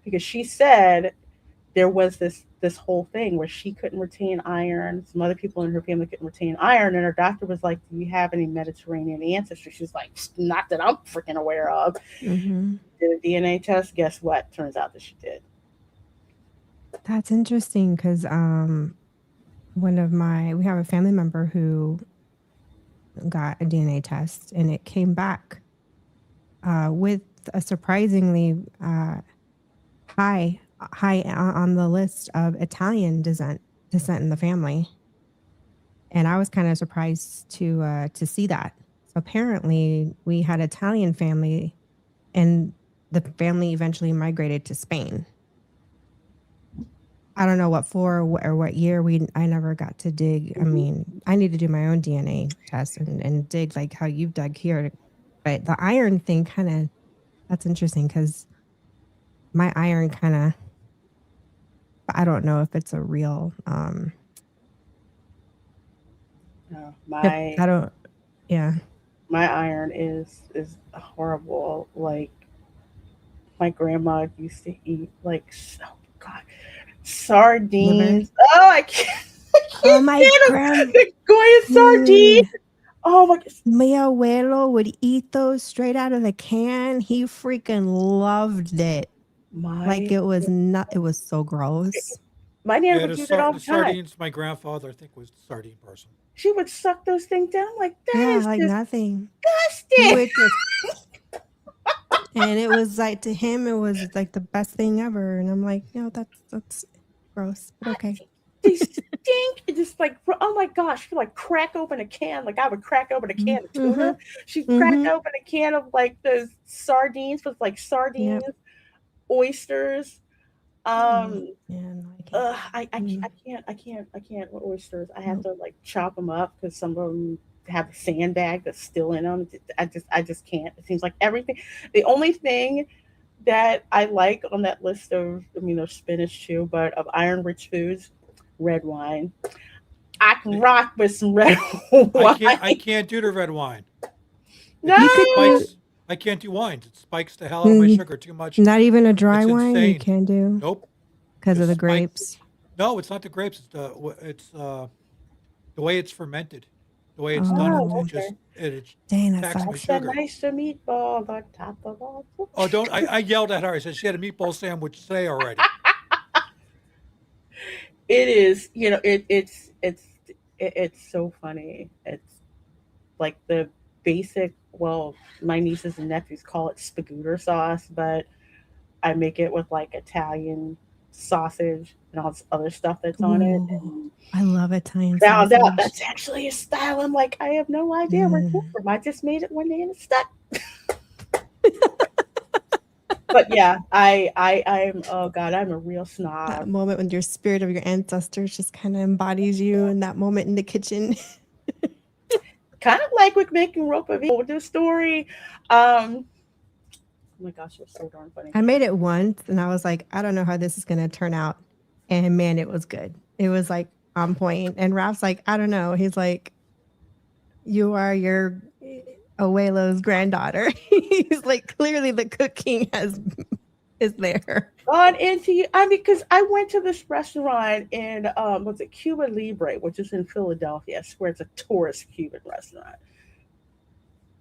because she said there was this whole thing where she couldn't retain iron. Some other people in her family couldn't retain iron, and her doctor was like, "Do you have any Mediterranean ancestry?" She's like, "Not that I'm freaking aware of." Hmm. Did a DNA test. Guess what? Turns out that she did. That's interesting because we have a family member who got a DNA test and it came back with a surprisingly high on the list of Italian descent in the family. And I was kind of surprised to see that. So apparently we had Italian family and the family eventually migrated to Spain. I don't know what for or what year. I never got to dig. I Mhm. mean, I need to do my own DNA test and dig like how you've dug here. But the iron thing kind of that's interesting because my iron kind of I don't know if it's a real My I don't yeah. my iron is horrible. Like my grandma used to eat like God, Liver. sardines. Oh, I can't, I Oh, can't my stand them. grand. The Goya sardines. Oh my God. My abuelo would eat those straight out of the can. He freaking loved it. Like My it was not. It was so gross. my nana Yeah, would do that all the the time. sardines. My grandfather, I think, was the sardine person. She would suck those things down. I'm like, that Yeah, is like nothing. He disgusting. would just, and it was like to him, it was like the best thing ever. And I'm like, that's gross, but okay. They stink. It just like, oh my gosh, you like crack open a can. Like I would crack open a can of tuna. She'd crack open a can of like those sardines with like sardines, oysters. Yeah, no, I can't with oysters. I have to like chop them up because some of them have a sandbag that's still in them. I just can't. It seems like everything. The only thing that I like on that list of, I mean, there's spinach too, but of iron-rich foods, red wine. I can rock with some red wine. I can't do the red wine. No, Spikes. I can't do wines. It spikes the hell out of my sugar too much. Not even a dry It's wine you insane. can do. Nope. Because of Just the grapes. No, it's not the grapes. It's the way it's fermented, the way it's done. Oh, It just it Dang, that attacks my sucks. that sugar. nice meatball on top of all. Oh, don't! I yelled at her. I said she had a meatball sandwich today already. It is, it's so funny. It's like the basic. Well, my nieces and nephews call it spagooter sauce, but I make it with like Italian sausage and all this other stuff that's on it. Ooh, I love Italian Found out sausage. that's actually a style. I'm like, I have no idea where it came from. I just made it one day and it stuck. But yeah, I'm oh God, I'm a real That snob. moment when your spirit of your ancestors just kind of embodies you in that moment in the kitchen. Kind of like with making Ropa with this story. Oh my gosh, it was so darn funny. I made it once and I was like, I don't know how this is going to turn out. And man, it was good. It was like on point. And Ralph's like, I don't know. He's like, you are your abuelo's granddaughter. He's like, clearly the cooking is there. Gone into you. I mean, because I went to this restaurant in was it Cuba Libre, which is in Philadelphia. I swear it's a tourist Cuban restaurant.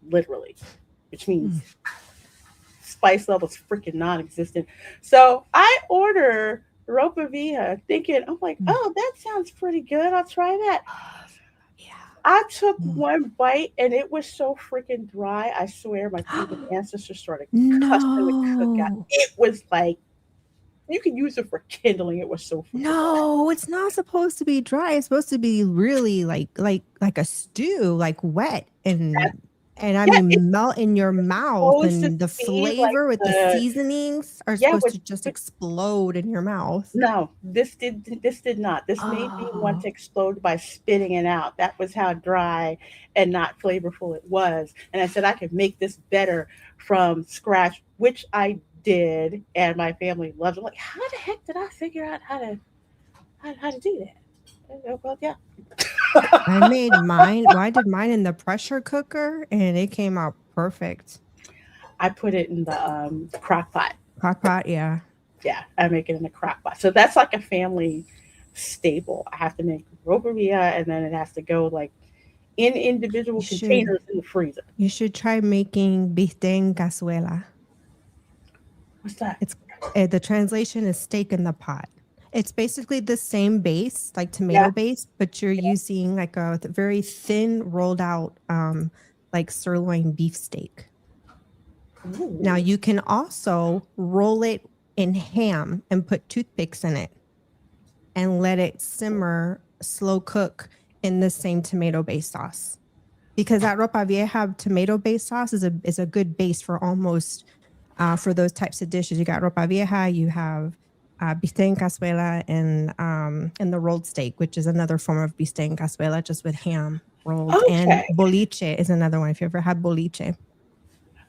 Literally. Which means spice level's freaking non-existent. So I order Ropa Vieja thinking, I'm like, oh, that sounds pretty good. I'll try that. Yeah. I took one bite and it was so freaking dry. I swear my Cuban ancestors started cussing the cookout. It was like, you can use it for kindling. It was so freaking No, it's not supposed to be dry. It's supposed to be really like a stew, like wet and I mean melt in your mouth, and the flavor like with the seasonings are supposed to just explode in your mouth. No, this did not. This made me want to explode by spitting it out. That was how dry and not flavorful it was. And I said I could make this better from scratch, which I did, and my family loved it. Like, how the heck did I figure out how to do that? Well, yeah. I made mine. Well, I did mine in the pressure cooker, and it came out perfect. I put it in the crock pot. Crock pot, yeah. Yeah, I make it in the crock pot. So that's like a family staple. I have to make Ropa Vieja, and then it has to go like in individual containers in the freezer. You should try making bistec en cazuela. What's that? It's the translation is steak in the pot. It's basically the same base, like tomato base, but you're using like a very thin, rolled out, like sirloin beef steak. Ooh. Now you can also roll it in ham and put toothpicks in it and let it simmer, slow cook in the same tomato based sauce. Because that Ropa Vieja tomato based sauce is a good base for almost for those types of dishes. You got Ropa Vieja, you have bistec en cazuela, and the rolled steak, which is another form of bistec en cazuela, just with ham rolled. Okay. And boliche is another one. If you ever had boliche,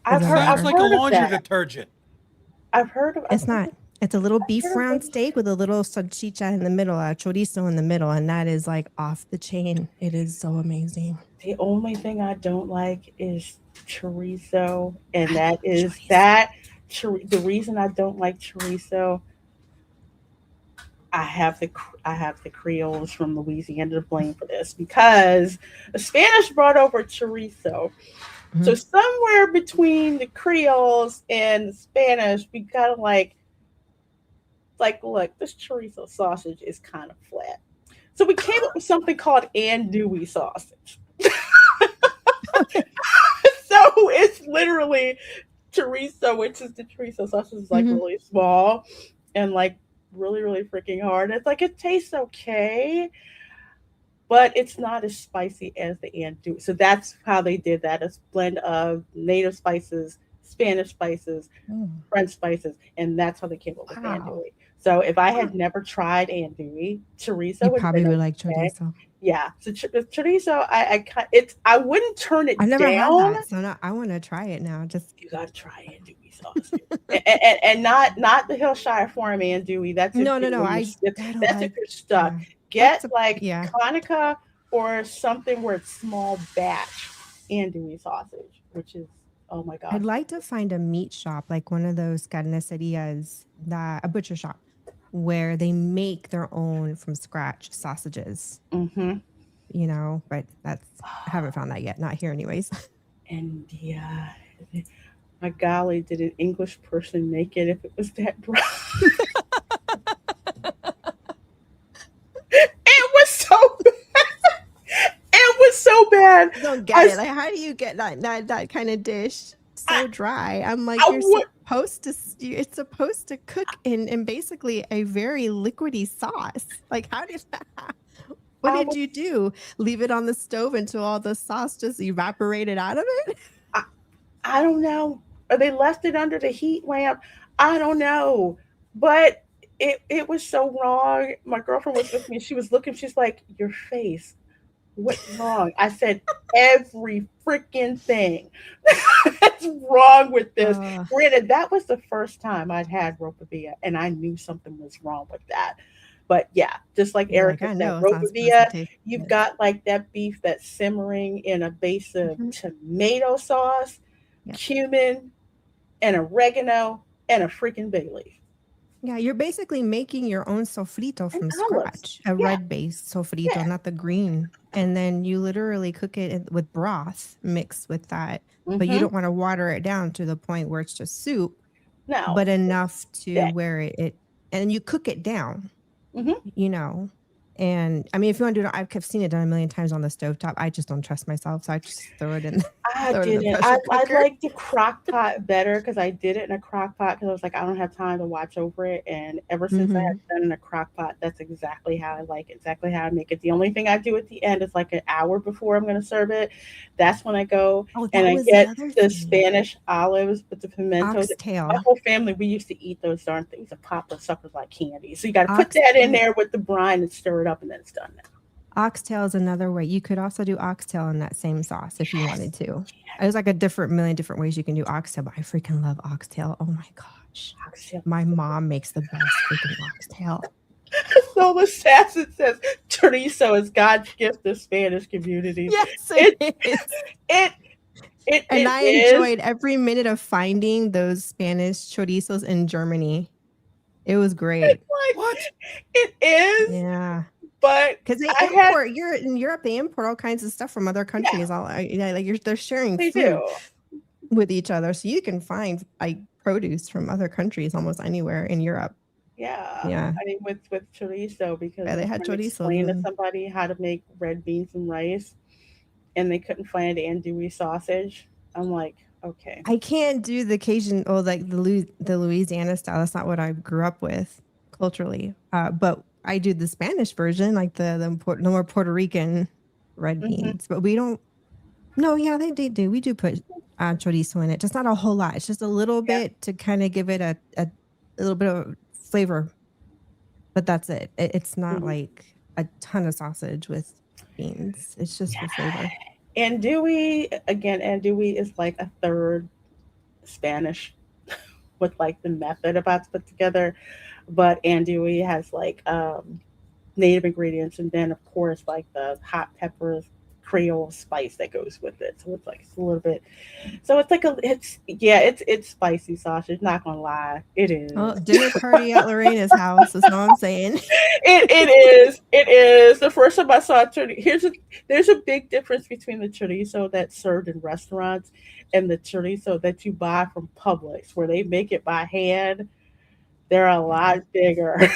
Sounds like a laundry detergent. I've heard of. It's not. It's a little beef round steak with a little salchicha in the middle, a chorizo in the middle, and that is like off the chain. It is so amazing. The only thing I don't like is chorizo, and that is that the reason I don't like chorizo, I have the Creoles from Louisiana to blame for this because the Spanish brought over chorizo. So Mhm. somewhere between the Creoles and the Spanish, we kind of like look, this chorizo sausage is kind of flat. So we came up with something called andouille sausage. So it's literally chorizo, which is the chorizo sausage is like Mhm. really small and like really, really freaking hard. It's like it tastes okay, but it's not as spicy as the andouille. So that's how they did that. It's a blend of native spices, Spanish spices, Mm. French spices, and that's how they came up with Wow. andouille. So if I Huh. had never tried andouille, You chorizo would have probably been would like okay. chorizo. Yeah, so chorizo, it's I wouldn't turn I it never had down. that, so now I want to try it now. Just You gotta try andouille sauce, and not the Hillshire Farm andouille. That's if no, no, you no. know I don't that's if like. you're stuck. Yeah, Get like yeah. Conica or something where it's small batch andouille sausage, which is oh my I'd gosh. like to find a meat shop, like one of those carnicerias, that a butcher shop, where they make their own from scratch sausages. Mm-hmm. But I haven't found that yet. Not here, anyways. And yeah, my golly, did an English person make it if it was that dry? It was so it was so bad. I don't get I it. Like, how do you get that kind of dish I, so dry? I'm like, I you're would supposed to. It's supposed to cook in basically a very liquidy sauce. Like, how did that? What I did was you do? Leave it on the stove until all the sauce just evaporated out of it? I, I don't know. Or they left it under the heat lamp. I don't know. But it was so wrong. My girlfriend was with me. She was looking. She's like, "Your face. What's wrong?" I said, "Every freaking thing that's wrong with this." Uh, Granted, that was the first time I'd had Ropa Villa, and I knew something was wrong with that. But yeah, just like you're like, Erica I said, know it's not Ropa supposed to Villa, taste you've good. got like that beef that's simmering in a base of Mhm. tomato sauce, Yeah. cumin, and oregano, and a freaking bay leaf. Yeah, you're basically making your own sofrito And from olives. scratch, a Yeah, red based sofrito, yeah. not the green. And then you literally cook it with broth mixed with that. But you Mm-hmm. don't want to water it down to the point where it's just soup, Now, but enough to that, where and you cook it down, mm-hmm. you know. And I mean, if you want to do it, I've seen it done a million times on the stovetop. I just don't trust myself. So I just throw it in, I throw it in the didn't. pressure I cooker. like the crock pot better because I did it in a crock pot because I was like, I don't have time to watch over it. And ever since I had Hmm. done in a crock pot, that's exactly how I like it, exactly how I make it. The only thing I do at the end is like an hour before I'm going to serve it. That's when I go Oh, and that I was the get other the thing. Spanish olives with the pimento. My Oxtail. whole family, we used to eat those darn things and pop those suckers like candy. So you got to put Ox that in there with the brine and stir it up, and then it's done. Oxtail is another way. You could also do oxtail in that same sauce if you Yes. wanted to. There's like million different ways you can do oxtail, but I freaking love oxtail. Oh my gosh. Oxtail. My mom makes the best freaking oxtail. So Assassin says chorizo is God's gift to Spanish communities. Yes, It it is. it And it I is. enjoyed every minute of finding those Spanish chorizos in Germany. It was It's great. like What? it is, Yeah. but Because they I had you're in Europe, they import all kinds of stuff from other yeah, countries. They're sharing they do. food with each other. So you can find like produce from other countries almost anywhere in Europe. Yeah. Yeah. I mean with chorizo because Yeah, I they was had trying to chorizos. explain to And somebody how to make red beans and rice and they couldn't find andouille sausage. I'm like, okay. I can't do the Cajun or like the Louisiana style. That's not what I grew up with culturally. But I do the Spanish version, like the more Puerto Rican red Hmm. beans. But we don't. No, yeah, they do. We do put chorizo in it, just not a whole lot. It's just a little Yeah. bit to kind of give it a little bit of flavor. But that's it. It's not Hmm. like a ton of sausage with beans. It's just for flavor. Andouille is like a third Spanish with like the method about to put together. But andouille has like native ingredients, and then of course like the hot peppers, Creole spice that goes with it. So it's a little bit. So it's spicy sausage. Not gonna lie, it is. Oh, dinner party at Lorena's house is all I'm saying. It is. The first time I saw a chorizo, there's a big difference between the chorizo that's served in restaurants and the chorizo that you buy from Publix, where they make it by hand. They're a lot bigger.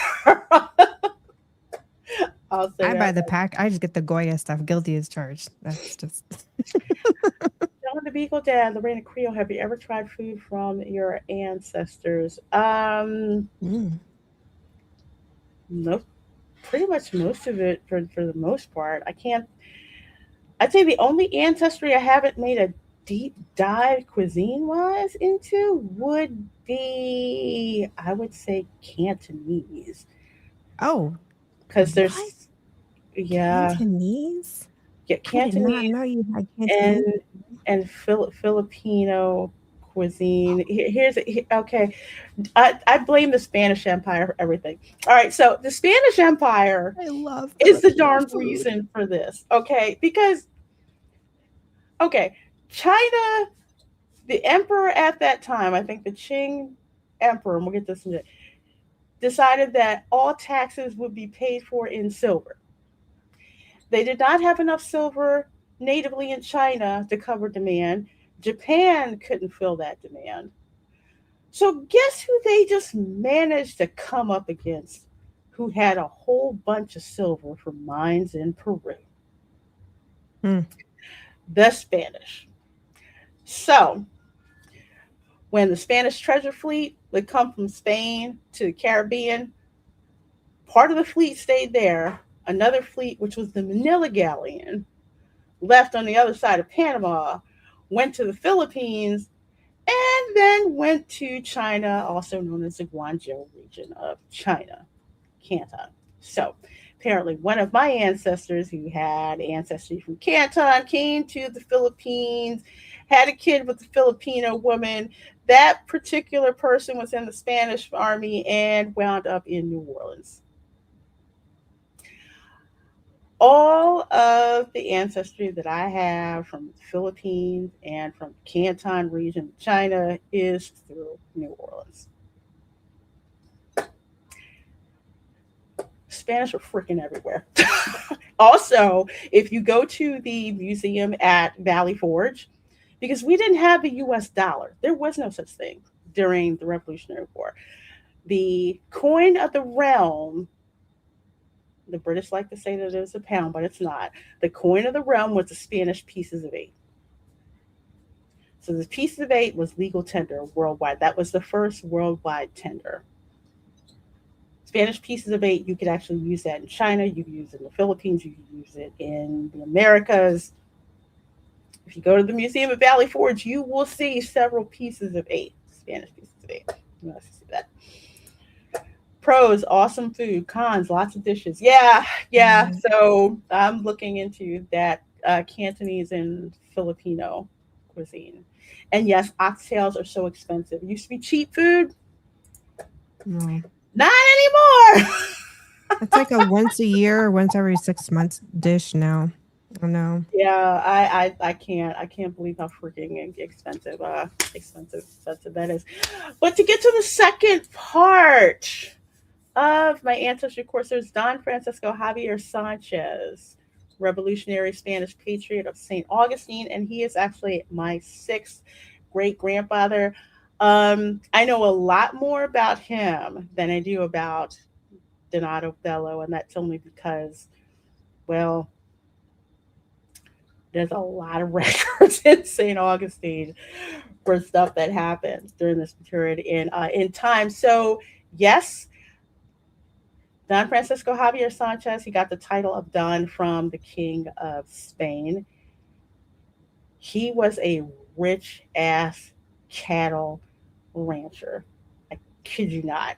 I'll say I buy that. the pack. I just get the Goya stuff. Guilty as charged. That's just. John the Beagle Dad, Lorena Creole, have you ever tried food from your ancestors? No, pretty much most of it for the most part. I'd say the only ancestry I haven't made a deep dive cuisine wise into would be, I would say, Cantonese. Oh, Because there's, what? yeah, Cantonese? yeah, I did not Cantonese know you had Cantonese. and Filipino cuisine. Okay. I blame the Spanish Empire for everything. All right, so the Spanish Empire I love is the Filipino darn food. reason for this. Okay, because China, the emperor at that time, I think the Qing emperor, and we'll get this in a minute, decided that all taxes would be paid for in silver. They did not have enough silver natively in China to cover demand. Japan couldn't fill that demand. So guess who they just managed to come up against, who had a whole bunch of silver from mines in Peru? The Spanish. So when the Spanish treasure fleet would come from Spain to the Caribbean, part of the fleet stayed there. Another fleet, which was the Manila Galleon, left on the other side of Panama, went to the Philippines, and then went to China, also known as the Guangzhou region of China, Canton. So apparently one of my ancestors who had ancestry from Canton came to the Philippines, had a kid with a Filipino woman. That particular person was in the Spanish army and wound up in New Orleans. All of the ancestry that I have from the Philippines and from the Canton region of China is through New Orleans. Spanish are freaking everywhere. Also, if you go to the museum at Valley Forge, because we didn't have the US dollar, there was no such thing during the Revolutionary War. The coin of the realm, the British like to say that it was a pound, but it's not. The coin of the realm was the Spanish pieces of 8. So the pieces of 8 was legal tender worldwide. That was the first worldwide tender. Spanish pieces of 8, you could actually use that in China. You could use it in the Philippines. You could use it in the Americas. If you go to the Museum of Valley Forge, you will see several pieces of 8, Spanish pieces of 8. You want to see that? Pros, awesome food. Cons, lots of dishes. Yeah. So I'm looking into that Cantonese and Filipino cuisine. And yes, oxtails are so expensive. It used to be cheap food. No. Not anymore. It's like a once a year or once every 6 months dish now. I don't know. Yeah, I can't believe how freaking expensive that is. But to get to the second part of my ancestry course, there's Don Francisco Xavier Sánchez, revolutionary Spanish patriot of St. Augustine, and he is actually my 6th great-grandfather. I know a lot more about him than I do about Bernardo Bello, and that's only because, well, there's a lot of records in St. Augustine for stuff that happened during this period in time. So, yes, Don Francisco Xavier Sánchez, he got the title of Don from the King of Spain. He was a rich-ass cattle rancher. I kid you not.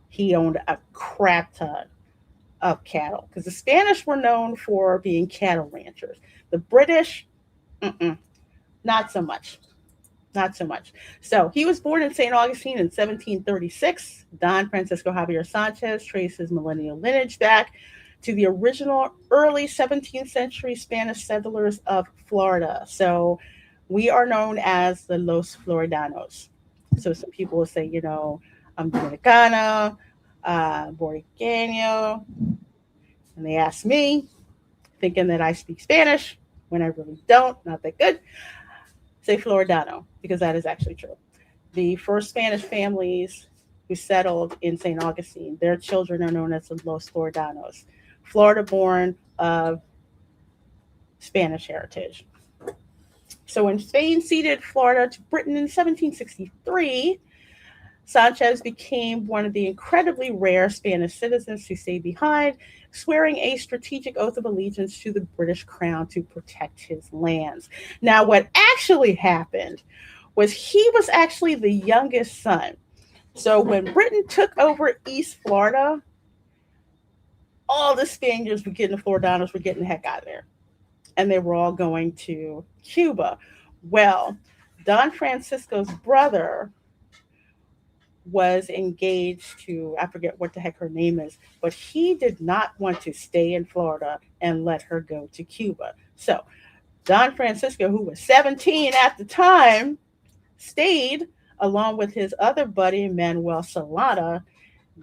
He owned a crap ton of cattle because the Spanish were known for being cattle ranchers. The British, not so much. Not so much. So he was born in St. Augustine in 1736. Don Francisco Xavier Sánchez traced his millennial lineage back to the original early 17th century Spanish settlers of Florida. So we are known as the Los Floridanos. So some people will say, I'm Dominicana, Boricano, and they ask me, thinking that I speak Spanish when I really don't, not that good, say Floridano, because that is actually true. The first Spanish families who settled in St. Augustine, their children are known as the Los Floridanos, Florida born of Spanish heritage. So when Spain ceded Florida to Britain in 1763, Sanchez became one of the incredibly rare Spanish citizens to stay behind, swearing a strategic oath of allegiance to the British crown to protect his lands. Now, what actually happened was he was actually the youngest son. So when Britain took over East Florida, all the Spaniards were getting, the Floridanos were getting the heck out of there. And they were all going to Cuba. Well, Don Francisco's brother was engaged to, I forget what the heck her name is, but he did not want to stay in Florida and let her go to Cuba. So Don Francisco, who was 17 at the time, stayed along with his other buddy, Manuel Solana.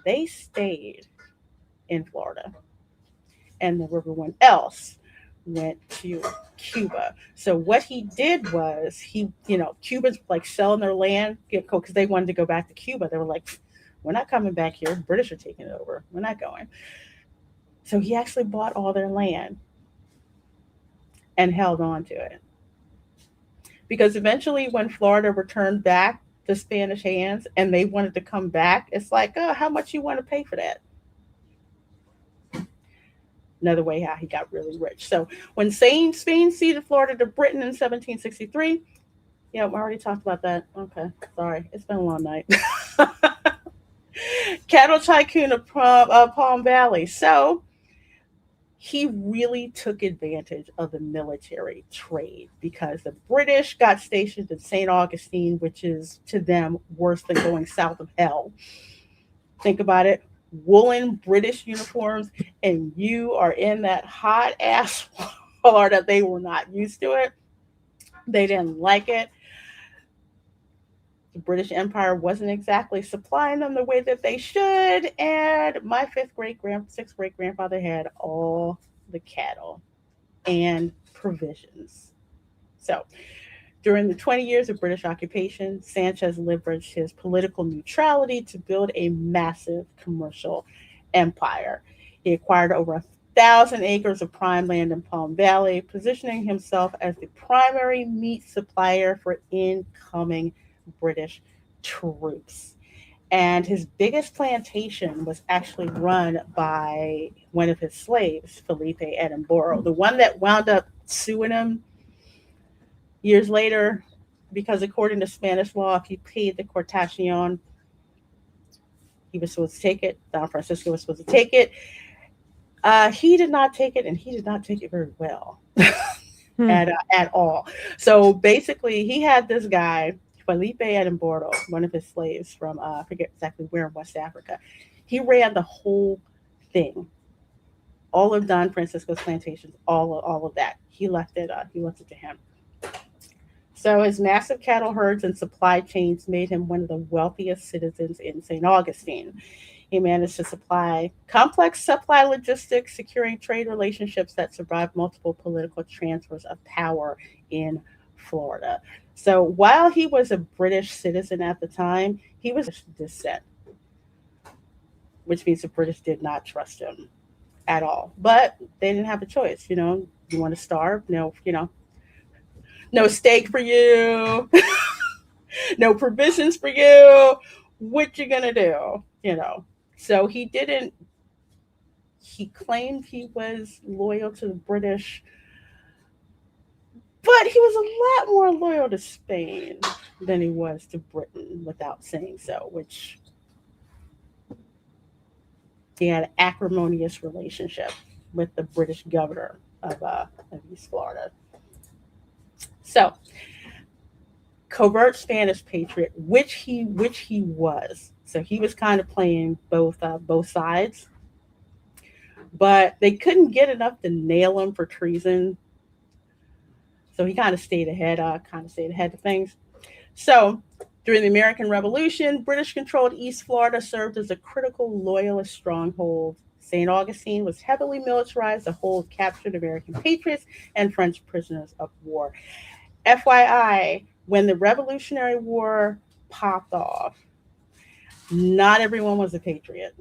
They stayed in Florida. And everyone else went to Cuba. So what he did was Cubans like selling their land because they wanted to go back to Cuba. They were like, we're not coming back here. British are taking it over. We're not going. So he actually bought all their land and held on to it. Because eventually when Florida returned back to Spanish hands and they wanted to come back, it's like, oh, how much you want to pay for that? Another way how he got really rich. So when Spain ceded Florida to Britain in 1763, yeah, we already talked about that. Okay, sorry. It's been a long night. Cattle tycoon of Palm Valley. So he really took advantage of the military trade because the British got stationed in St. Augustine, which is to them worse than going south of hell. Think about it. Woolen British uniforms, and you are in that hot ass Florida. They were not used to it. They didn't like it. The British Empire wasn't exactly supplying them the way that they should, and my sixth great grandfather had all the cattle and provisions. So during the 20 years of British occupation, Sanchez leveraged his political neutrality to build a massive commercial empire. He acquired over 1,000 acres of prime land in Palm Valley, positioning himself as the primary meat supplier for incoming British troops. And his biggest plantation was actually run by one of his slaves, Felipe Edinburgh, the one that wound up suing him years later, because according to Spanish law, if he paid the cortación, he was supposed to take it. Don Francisco was supposed to take it. He did not take it, and he did not take it very well at all. So basically, he had this guy, Felipe Edinburgh, one of his slaves from, I forget exactly where in West Africa. He ran the whole thing. All of Don Francisco's plantations, all of that. He left it to him. So his massive cattle herds and supply chains made him one of the wealthiest citizens in St. Augustine. He managed to supply complex supply logistics, securing trade relationships that survived multiple political transfers of power in Florida. So while he was a British citizen at the time, he was of descent, which means the British did not trust him at all. But they didn't have a choice. You want to starve? No steak for you, no provisions for you. What you gonna do? So he claimed he was loyal to the British, but he was a lot more loyal to Spain than he was to Britain without saying so, which he had an acrimonious relationship with the British governor of East Florida. So, covert Spanish patriot, which he was. So he was kind of playing both sides. but they couldn't get enough to nail him for treason. So he kind of stayed ahead of things. So during the American Revolution, British-controlled East Florida served as a critical loyalist stronghold. St. Augustine was heavily militarized to hold captured American patriots and French prisoners of war. FYI, when the Revolutionary War popped off, not everyone was a patriot.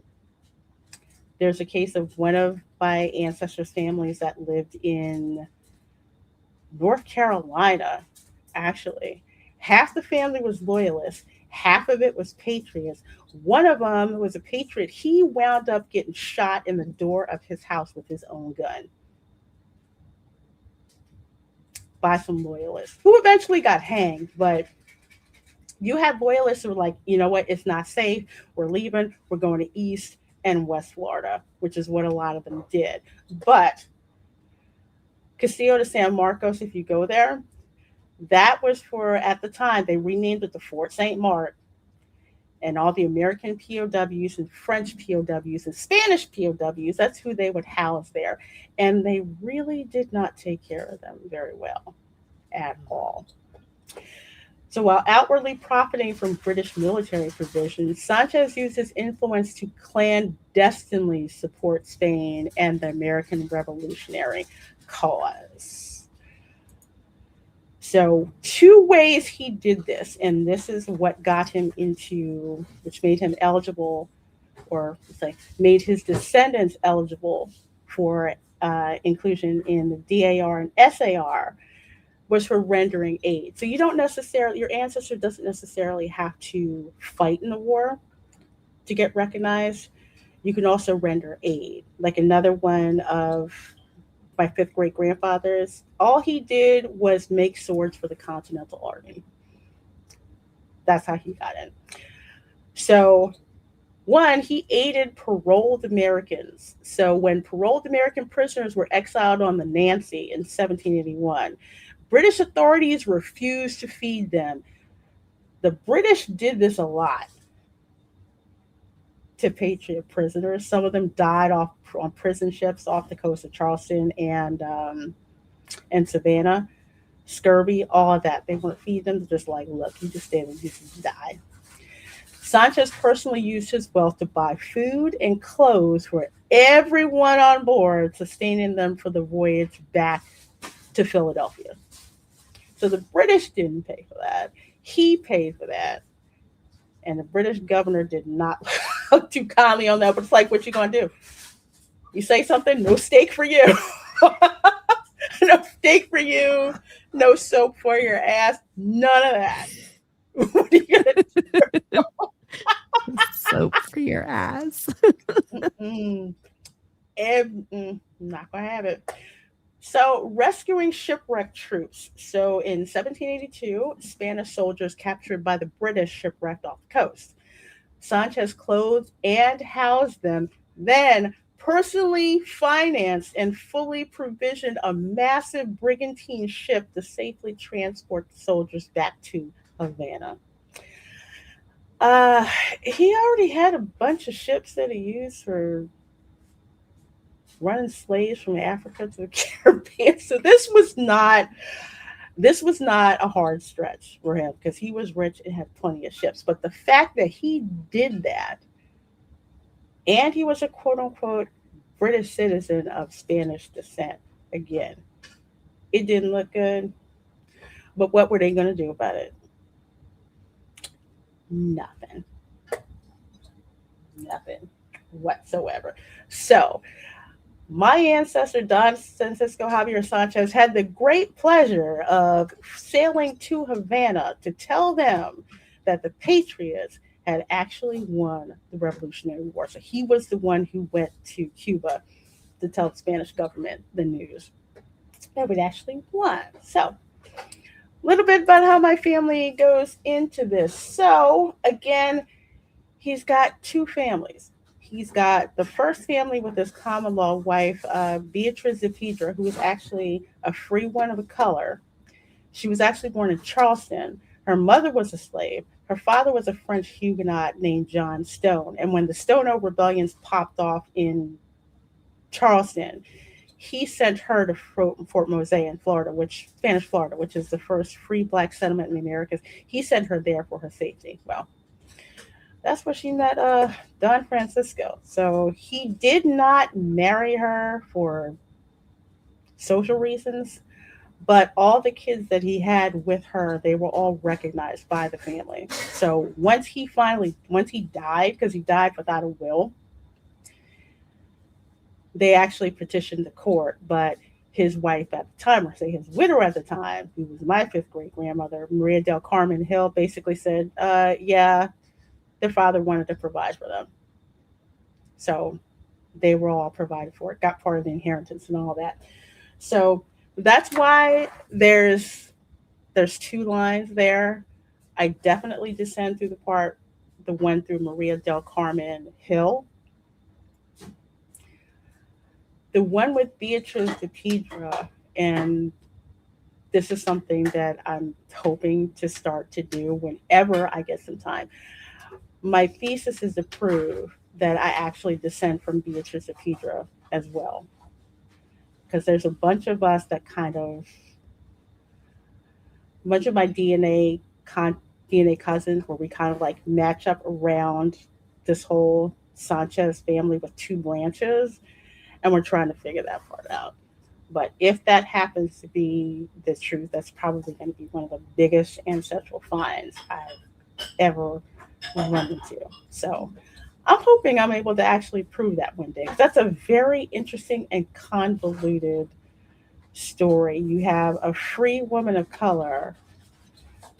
There's a case of one of my ancestors' families that lived in North Carolina, actually. Half the family was loyalists, half of it was patriots. One of them was a patriot. He wound up getting shot in the door of his house with his own gun by some loyalists who eventually got hanged. But you had loyalists who were like, you know what, it's not safe. We're leaving. We're going to East and West Florida, which is what a lot of them did. But Castillo de San Marcos, if you go there, that was for, at the time, they renamed it to Fort St. Mark. And all the American POWs and French POWs and Spanish POWs, that's who they would house there. And they really did not take care of them very well at all. So while outwardly profiting from British military provisions, Sanchez used his influence to clandestinely support Spain and the American Revolutionary cause. So 2 ways he did this, and this is what got him into, which made him eligible, or say, made his descendants eligible for inclusion in the DAR and SAR, was for rendering aid. So you don't necessarily, your ancestor doesn't necessarily have to fight in the war to get recognized. You can also render aid. Like another one of my 5th great grandfathers, all he did was make swords for the Continental Army. That's how he got in. So 1, he aided paroled Americans. So when paroled American prisoners were exiled on the Nancy in 1781, British authorities refused to feed them. The British did this a lot to Patriot prisoners. Some of them died off on prison ships off the coast of Charleston and Savannah. Scurvy, all of that. They wouldn't feed them. Just like, look, you just stay and you just die. Sanchez personally used his wealth to buy food and clothes for everyone on board, sustaining them for the voyage back to Philadelphia. So the British didn't pay for that. He paid for that. And the British governor did not look too kindly on that. But it's like, what you going to do? You say something, no steak for you. No steak for you. No soap for your ass. None of that. What are you going to do? Soap for your ass. Not going to have it. So, rescuing shipwrecked troops. So, in 1782, Spanish soldiers captured by the British shipwrecked off the coast. Sanchez clothed and housed them, then personally financed and fully provisioned a massive brigantine ship to safely transport the soldiers back to Havana. He already had a bunch of ships that he used for running slaves from Africa to the Caribbean. So this was not a hard stretch for him because he was rich and had plenty of ships. But the fact that he did that, and he was a quote unquote British citizen of Spanish descent, again, it didn't look good. But what were they going to do about it? Nothing whatsoever. So my ancestor, Don Francisco Xavier Sánchez, had the great pleasure of sailing to Havana to tell them that the Patriots had actually won the Revolutionary War. So he was the one who went to Cuba to tell the Spanish government the news that we'd actually won. So a little bit about how my family goes into this. So again, he's got 2 families. He's got the first family with his common law wife, Beatriz de Pedra, who was actually a free one of color. She was actually born in Charleston. Her mother was a slave. Her father was a French Huguenot named John Stone. And when the Stono rebellions popped off in Charleston. He sent her to Fort Mose in Florida, Spanish Florida, which is the first free black settlement in the Americas. He sent her there for her safety. Well, that's where she met Don Francisco. So he did not marry her for social reasons, but all the kids that he had with her, they were all recognized by the family. So once he died, because he died without a will, they actually petitioned the court, but his wife at the time, or say his widow at the time, who was my fifth great grandmother, Maria del Carmen Hill, basically said, yeah, their father wanted to provide for them. So they were all provided for, got part of the inheritance and all that. So that's why there's two lines there. I definitely descend through the one through Maria del Carmen Hill. The one with Beatriz de Piedra, and this is something that I'm hoping to start to do whenever I get some time. My thesis is to prove that I actually descend from Beatriz de Piedra as well. Because there's a bunch of us that much of my DNA cousins where we kind of like match up around this whole Sanchez family with two branches. And we're trying to figure that part out. But if that happens to be the truth, that's probably going to be one of the biggest ancestral finds I've ever run into. So I'm hoping I'm able to actually prove that one day. That's a very interesting and convoluted story. You have a free woman of color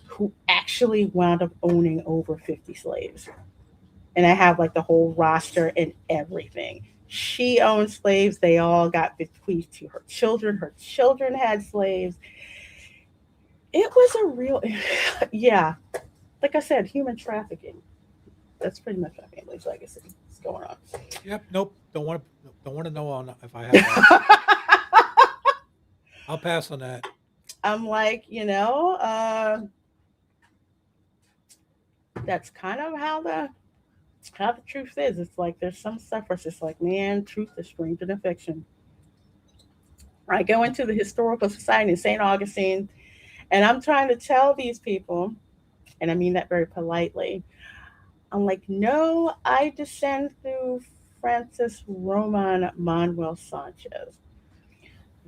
who actually wound up owning over 50 slaves. And I have like the whole roster and everything. She owned slaves. They all got bequeathed to her children. Her children had slaves. It was a real, yeah. Like I said, human trafficking. That's pretty much my family's legacy. What's going on? Yep. Nope. Don't want to know on if I have that. I'll pass on that. I'm like, that's kind of how the truth is. It's like there's some stuff where it's just like, man, truth is stranger than fiction. I go into the Historical Society in St. Augustine, and I'm trying to tell these people, and I mean that very politely, I'm like, no, I descend through Francis Roman Manuel Sanchez.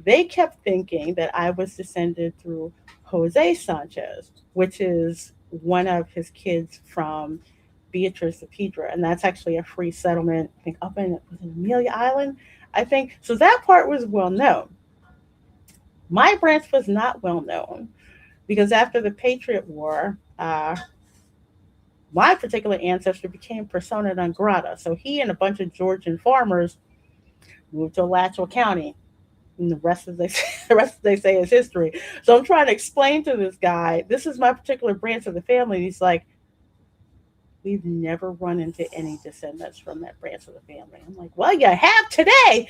They kept thinking that I was descended through Jose Sanchez, which is one of his kids from Beatriz de Piedra, and that's actually a free settlement, I think, up in Amelia Island, I think. So that part was well known. My branch was not well known because after the Patriot War, my particular ancestor became persona non grata. So he and a bunch of Georgian farmers moved to Alachua County. And the rest of they say is history. So I'm trying to explain to this guy, this is my particular branch of the family. He's like, we've never run into any descendants from that branch of the family. I'm like, well, you have today.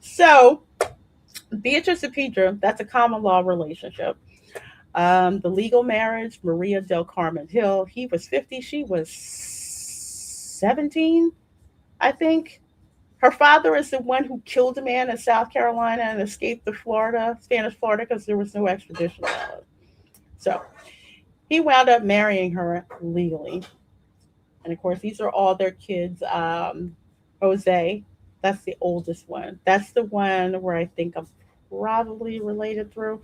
So Beatriz de Piedra, that's a common law relationship. The legal marriage, Maria del Carmen Hill, he was 50, she was 17, I think. Her father is the one who killed a man in South Carolina and escaped to Florida, Spanish Florida, because there was no extradition allowed. So he wound up marrying her legally. And of course, these are all their kids. Jose, that's the oldest one. That's the one where I think I'm probably related through.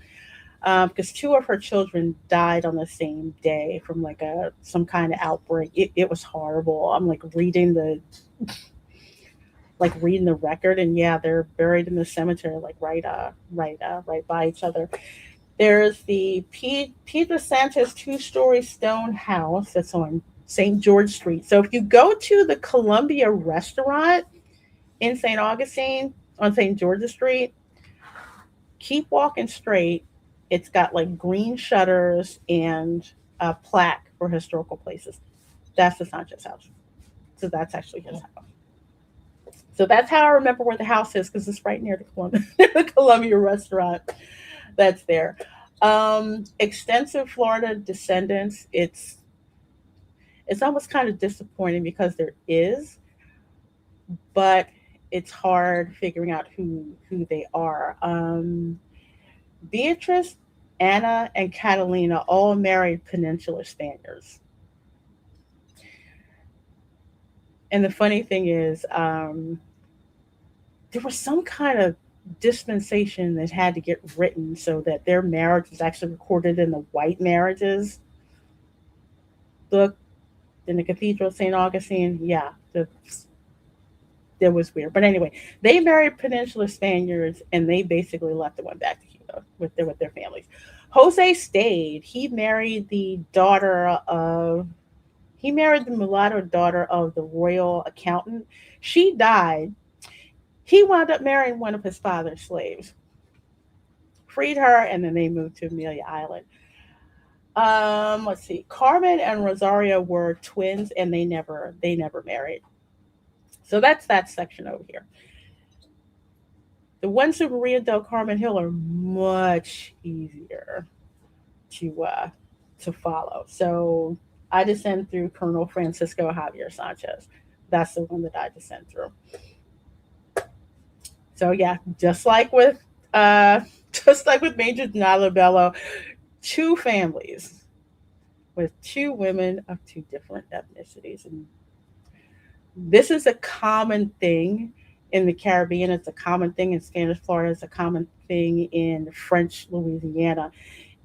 Because two of her children died on the same day from like some kind of outbreak. It was horrible. I'm like reading the record, and yeah, they're buried in the cemetery, like right by each other. There's the Pedro Sanchez 2-story stone house that's on St. George Street. So if you go to the Columbia restaurant in St. Augustine on St. George Street, keep walking straight. It's got like green shutters and a plaque for historical places. That's the Sanchez house. So that's actually his house. So that's how I remember where the house is, because it's right near the Columbia restaurant that's there. Extensive Florida descendants. It's almost kind of disappointing because there is, but it's hard figuring out who they are. Beatrice, Anna, and Catalina all married Peninsular Spaniards. And the funny thing is, there was some kind of dispensation that had to get written so that their marriage was actually recorded in the white marriages book in the Cathedral of St. Augustine. Yeah, that was weird. But anyway, they married Peninsular Spaniards and they basically left and went back to Cuba with their families. Jose stayed. He married the mulatto daughter of the royal accountant. She died. He wound up marrying one of his father's slaves, freed her, and then they moved to Amelia Island. Let's see. Carmen and Rosario were twins, and they never married. So that's that section over here. The ones who Maria del Carmen Hill are much easier to follow. So I descend through Colonel Francisco Xavier Sánchez. That's the one that I descend through. So yeah, just like with Major Denalo Bello, two families with two women of two different ethnicities. And this is a common thing in the Caribbean. It's a common thing in Spanish Florida. It's a common thing in French Louisiana.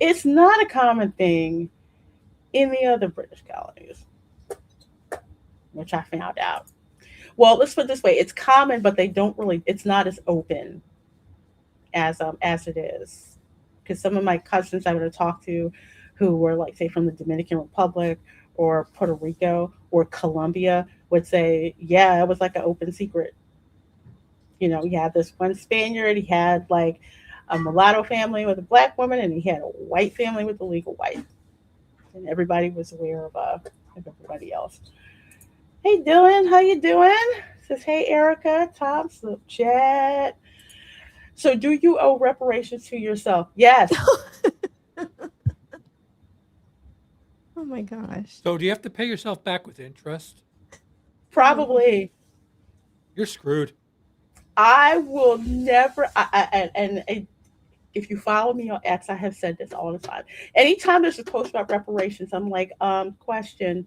It's not a common thing in the other British colonies, which I found out. Well, let's put it this way: it's common, but they don't really. It's not as open as it is. Because some of my cousins I would have talked to, who were like, say, from the Dominican Republic or Puerto Rico or Colombia, would say, "Yeah, it was like an open secret." You know, he had this one Spaniard. He had like a mulatto family with a black woman, and he had a white family with a legal white, and everybody was aware of everybody else. Hey Dylan, how you doing? Says, hey Erica, Tom, chat. So do you owe reparations to yourself? Yes. Oh my gosh. So do you have to pay yourself back with interest? Probably. You're screwed. I will never. And if you follow me on X, I have said this all the time. Anytime there's a post about reparations, I'm like, question.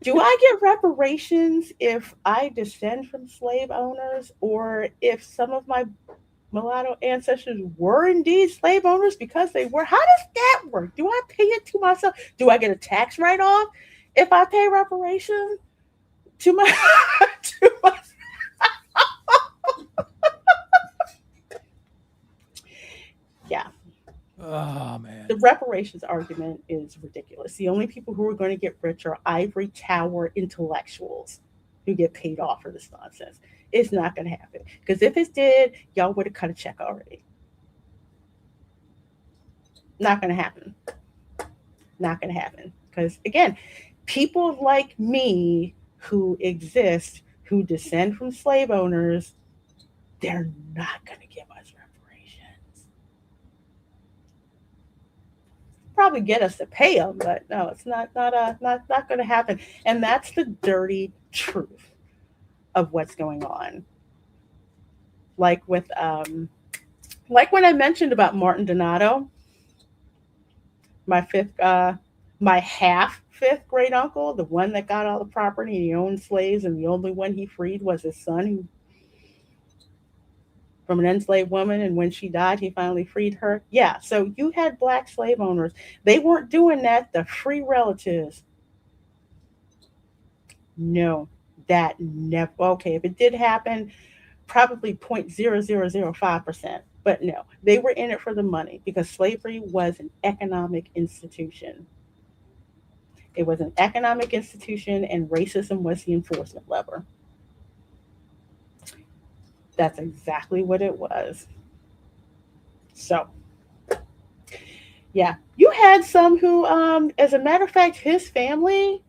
Do I get reparations if I descend from slave owners or if some of my mulatto ancestors were indeed slave owners because they were? How does that work? Do I pay it to myself? Do I get a tax write-off if I pay reparations to my to my Yeah. Oh man. The reparations argument is ridiculous. The only people who are going to get rich are ivory tower intellectuals who get paid off for this nonsense. It's not going to happen. Because if it did, y'all would have cut a check already. Not going to happen. Not going to happen. Because again, people like me who exist, who descend from slave owners, they're not going to give us reparations. Probably get us to pay them, but no, it's not going to happen. And that's the dirty truth of what's going on. Like with like when I mentioned about Martin Donato, my half fifth great uncle, the one that got all the property, he owned slaves, and the only one he freed was his son, who from an enslaved woman, and when she died, he finally freed her. Yeah, so you had black slave owners. They weren't doing that. The free relatives. No, that never. Okay, if it did happen, probably 0.0005%. But no, they were in it for the money because slavery was an economic institution. It was an economic institution, and racism was the enforcement lever. That's exactly what it was. So, yeah, you had some who, as a matter of fact, his family,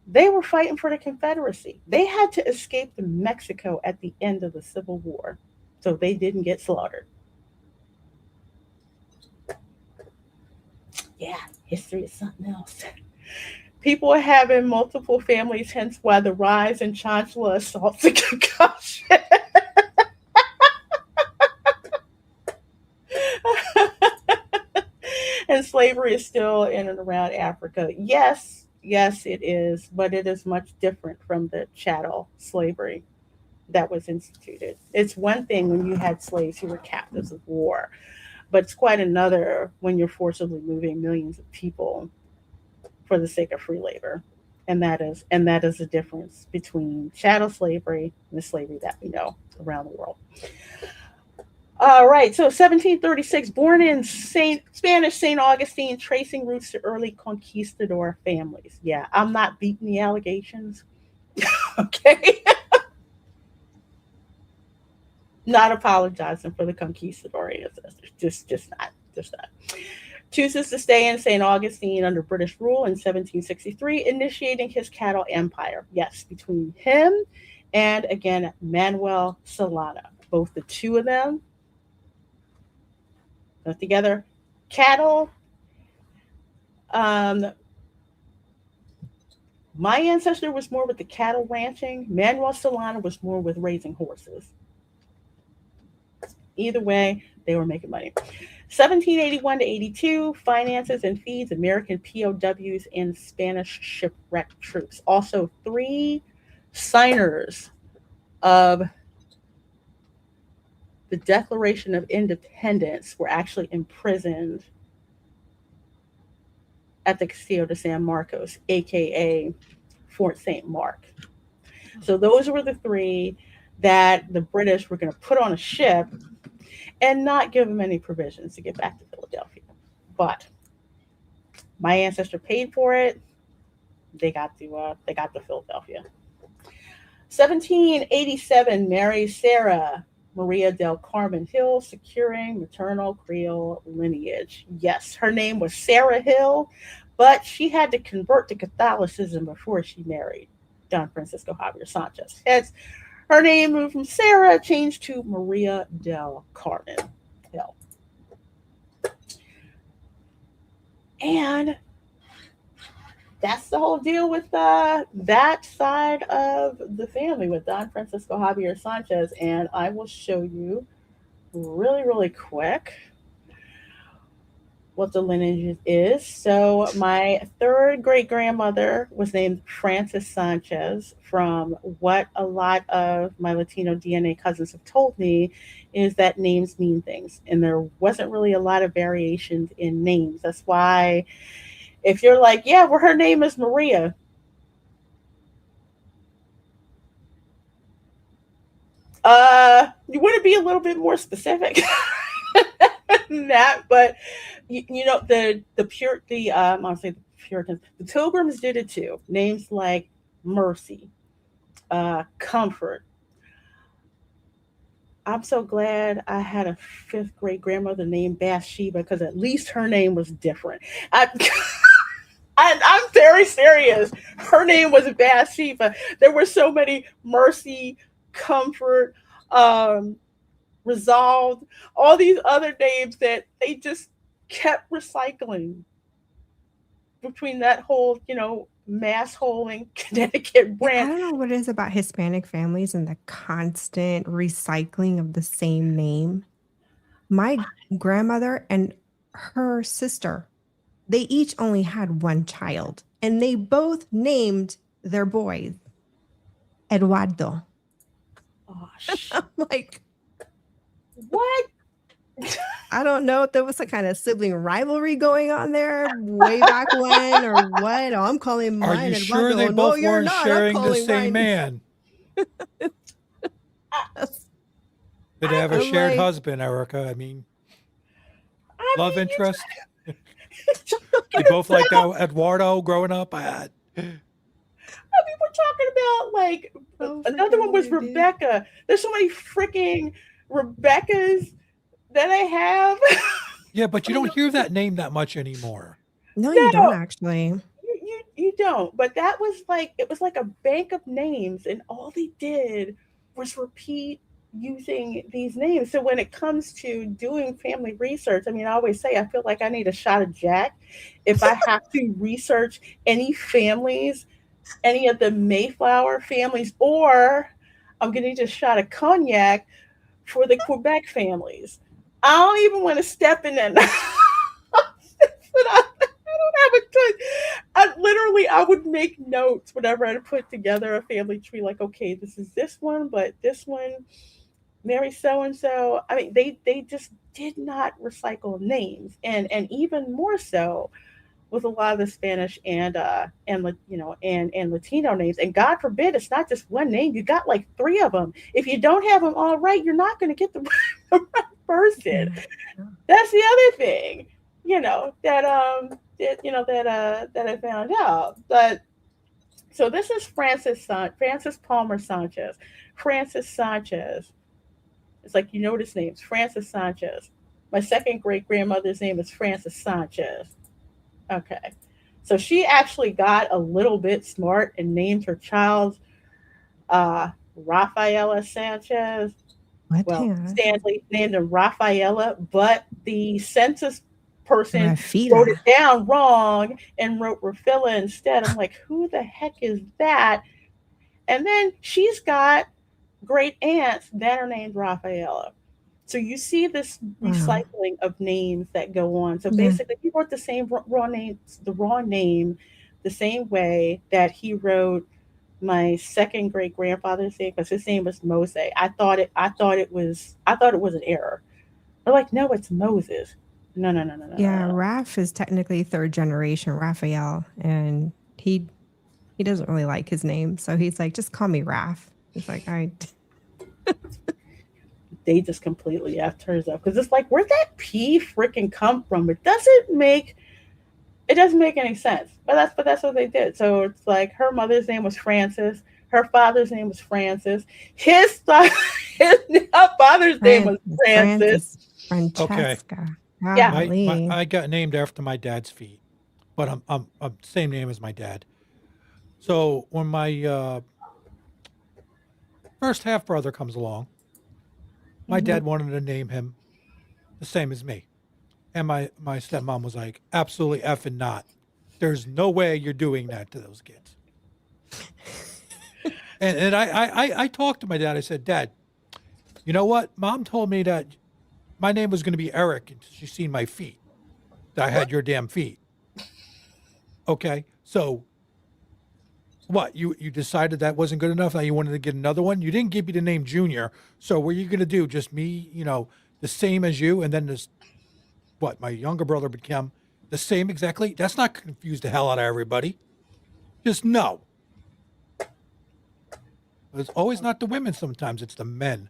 they were fighting for the Confederacy. They had to escape to Mexico at the end of the Civil War, so they didn't get slaughtered. Yeah, history is something else. People having multiple families, hence why the rise in chancellor assaults and concussion. And slavery is still in and around Africa. Yes, yes, it is, but it is much different from the chattel slavery that was instituted. It's one thing when you had slaves who were captives of war, but it's quite another when you're forcibly moving millions of people for the sake of free labor. And that is the difference between chattel slavery and the slavery that we know around the world. All right, so 1736, born in Spanish St. Augustine, tracing roots to early conquistador families. Yeah, I'm not beating the allegations. Okay. Not apologizing for the conquistador ancestors. Just not. Chooses to stay in St. Augustine under British rule in 1763, initiating his cattle empire. Yes, between him and again Manuel Solana. Both the two of them together. Cattle. My ancestor was more with the cattle ranching. Manuel Solana was more with raising horses. Either way, they were making money. 1781 to 82, finances and feeds American POWs and Spanish shipwrecked troops. Also, 3 signers of the Declaration of Independence were actually imprisoned at the Castillo de San Marcos, aka Fort St. Mark. So those were the 3 that the British were going to put on a ship and not give them any provisions to get back to Philadelphia. But my ancestor paid for it. They got to Philadelphia. 1787, marries Sarah Maria del Carmen Hill, securing maternal Creole lineage. Yes, her name was Sarah Hill, but she had to convert to Catholicism before she married Don Francisco Xavier Sánchez. Hence, her name moved from Sarah, changed to Maria del Carmen Hill. And that's the whole deal with that side of the family with Don Francisco Xavier Sánchez. And I will show you really, really quick what the lineage is. So my 3rd great grandmother was named Frances Sanchez. From what a lot of my Latino DNA cousins have told me is that names mean things. And there wasn't really a lot of variations in names. That's why if you're like, yeah, well, her name is Maria. You want to be a little bit more specific than that, but you know, the Puritans, the Pilgrims did it too. Names like Mercy, Comfort. I'm so glad I had a 5th great grandmother named Bathsheba because at least her name was different. I'm very serious. Her name was Bathsheba. There were so many Mercy, Comfort, Resolved, all these other names that they just kept recycling between that whole, mass hole in Connecticut I branch. don't know what it is about Hispanic families and the constant recycling of the same name. My grandmother and her sister, they each only had 1 child, and they both named their boys Eduardo. Oh, I'm like, what? I don't know if there was some kind of sibling rivalry going on there way back when or what. Oh, I'm calling mine Are you Eduardo. sure they No, both you're weren't not. I'm sharing the calling same mine. man? Did they have a I'm shared like, husband, Erica? I mean, I love mean, interest? They both like that Eduardo growing up? we're talking about like so another one freaking was weird, dude. Rebecca. There's so many freaking Rebeccas that I have. Yeah, but you don't hear that name that much anymore. No, you don't No, actually. you don't. But it was like a bank of names, and all they did was repeat using these names. So when it comes to doing family research, I mean, I always say I feel like I need a shot of Jack if I have to research any families, any of the Mayflower families, or I'm going to need a shot of cognac for the Quebec families. I don't even want to step in that. But I don't have a choice. I would make notes whenever I put together a family tree. Like, okay, this is this one, but this one, Mary so and so. I mean, they just did not recycle names, and even more so with a lot of the Spanish and Latino names. And God forbid, it's not just one name. You got like three of them. If you don't have them all right, you're not going to get the right person. That's the other thing, that I found out. But so this is Francis Palmer Sanchez. Francis Sanchez. It's like this name's Francis Sanchez. My second great grandmother's name is Francis Sanchez. Okay. So she actually got a little bit smart and named her child Rafaela Sanchez. What? Well, Stanley named him Rafaela, but the census person wrote it down wrong and wrote Rafaela instead. I'm like, who the heck is that? And then she's got great aunts that are named Rafaela. So you see this recycling of names that go on. So basically, he wrote the wrong name, the same way that he wrote my second great grandfather's name, because his name was Mose. I thought it was an error. They're like, no, it's Moses. No. Yeah, Raph is technically third generation Raphael, and he doesn't really like his name, so he's like, just call me Raph. He's like, all right. They just completely effed hers up, because it's like, where'd that P freaking come from? It doesn't make any sense. But that's what they did. So it's like her mother's name was Francis, her father's name was Francis, his father's name was Francis. Francesca. Okay. Yeah. I got named after my dad's feet, but I'm same name as my dad. So when my first half brother comes along, my dad wanted to name him the same as me. And my stepmom was like, absolutely effing not. There's no way you're doing that to those kids. and I talked to my dad. I said, Dad, you know what? Mom told me that my name was going to be Eric until she seen my feet. That I had your damn feet. Okay, so what? You decided that wasn't good enough? Now you wanted to get another one? You didn't give me the name Junior. So what are you going to do? Just me, the same as you, and then this, what? My younger brother became the same exactly? That's not confuse the hell out of everybody. Just no. It's always not the women. Sometimes it's the men.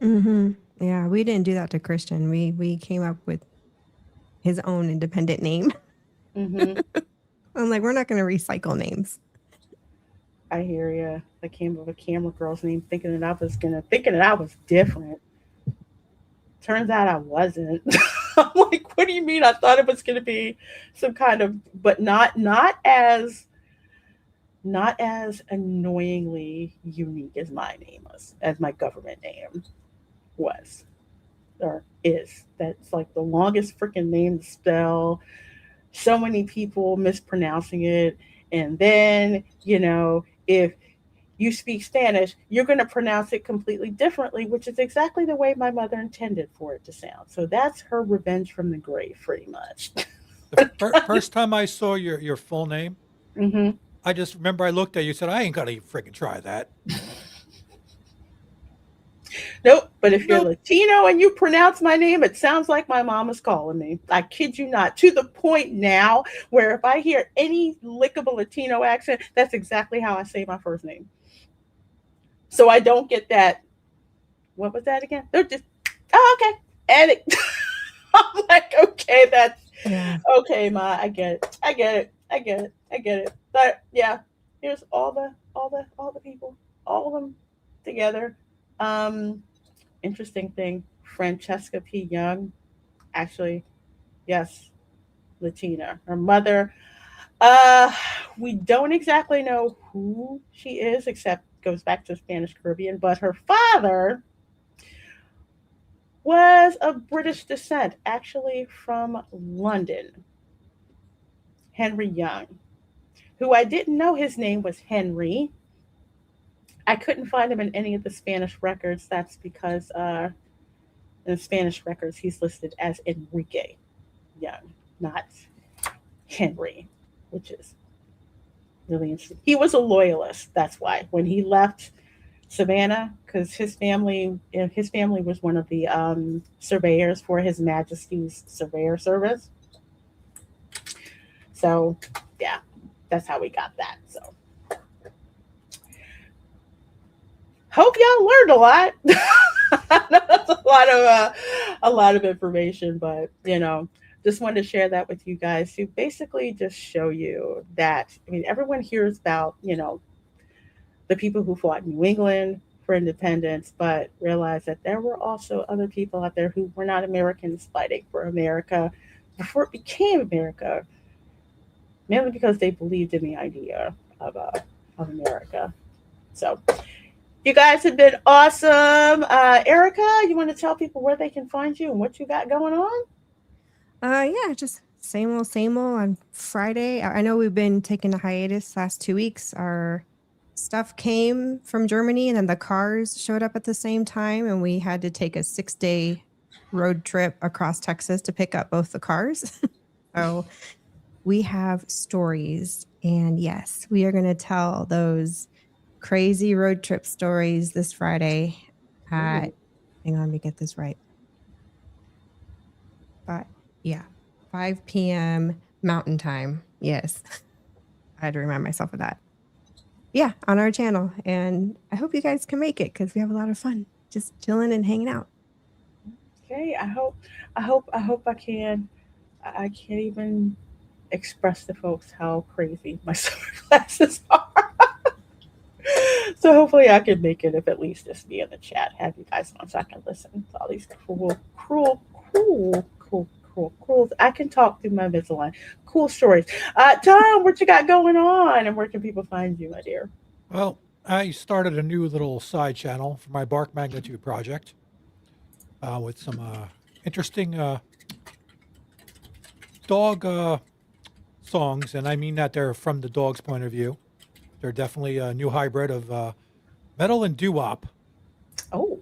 Mm-hmm. Yeah, we didn't do that to Christian. We came up with his own independent name. Mm-hmm. I'm like, we're not going to recycle names. I hear you. I came up with a camera girl's name thinking that I was different. Turns out I wasn't. I'm like, what do you mean? I thought it was going to be some kind of, but not as annoyingly unique as my name was, as my government name was or is. That's like the longest freaking name to spell. So many people mispronouncing it. And then, if you speak Spanish, you're going to pronounce it completely differently, which is exactly the way my mother intended for it to sound. So that's her revenge from the grave, pretty much. The first time I saw your full name, mm-hmm. I just remember I looked at you and said, I ain't going to freaking try that. Nope. But if you're Latino and you pronounce my name, it sounds like my mom is calling me. I kid you not. To the point now where if I hear any lick of a Latino accent, that's exactly how I say my first name. So I don't get that. What was that again? They're just, okay. And I'm like, okay, that's okay, Ma. I get it. But yeah, here's all the people, all of them together. Interesting thing, Francesca P. Young, actually, yes, Latina. Her mother, we don't exactly know who she is, except goes back to Spanish Caribbean, but her father was of British descent, actually from London. Henry Young, who I didn't know his name was Henry. I couldn't find him in any of the Spanish records. That's because in the Spanish records, he's listed as Enrique Young, not Henry, which is really interesting. He was a loyalist. That's why when he left Savannah, because his family was one of the surveyors for His Majesty's Surveyor Service. So, yeah, that's how we got that. So, hope y'all learned a lot. That's a lot of information, but just wanted to share that with you guys to basically just show you that. I mean, everyone hears about the people who fought in New England for independence, but realize that there were also other people out there who were not Americans fighting for America before it became America, mainly because they believed in the idea of America. So you guys have been awesome. Erica, you want to tell people where they can find you and what you got going on? Yeah, just same old on Friday. I know we've been taking a hiatus last 2 weeks. Our stuff came from Germany and then the cars showed up at the same time, and we had to take a 6-day road trip across Texas to pick up both the cars. So we have stories, and yes, we are going to tell those crazy road trip stories this Friday at, hang on, let me get this right. But yeah, 5 p.m. Mountain Time. Yes. I had to remind myself of that. Yeah, on our channel. And I hope you guys can make it because we have a lot of fun just chilling and hanging out. Okay, I hope I can. I can't even express to folks how crazy my summer classes are. So hopefully I can make it, if at least just be in the chat, have you guys on so I can listen to all these cruel. I can talk through my Invisalign. Cool stories. Tom, what you got going on, and where can people find you, my dear? Well, I started a new little side channel for my Bark Magnitude project with some interesting dog songs, and I mean that they're from the dog's point of view. They're definitely a new hybrid of metal and doo-wop. Oh.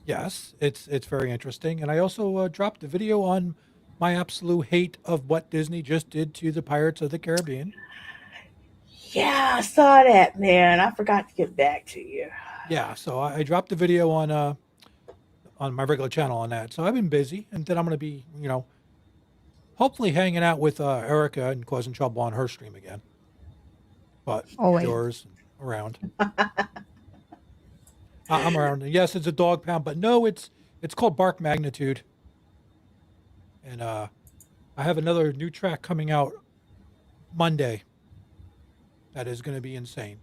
Yes, it's very interesting. And I also dropped a video on my absolute hate of what Disney just did to the Pirates of the Caribbean. Yeah, I saw that, man. I forgot to get back to you. Yeah, so I dropped a video on my regular channel on that. So I've been busy, and then I'm going to be, hopefully hanging out with Erica and causing trouble on her stream again. But Always. yours around. I'm around. Yes, it's a dog pound, but no, it's called Bark Magnitude. And I have another new track coming out Monday that is going to be insane.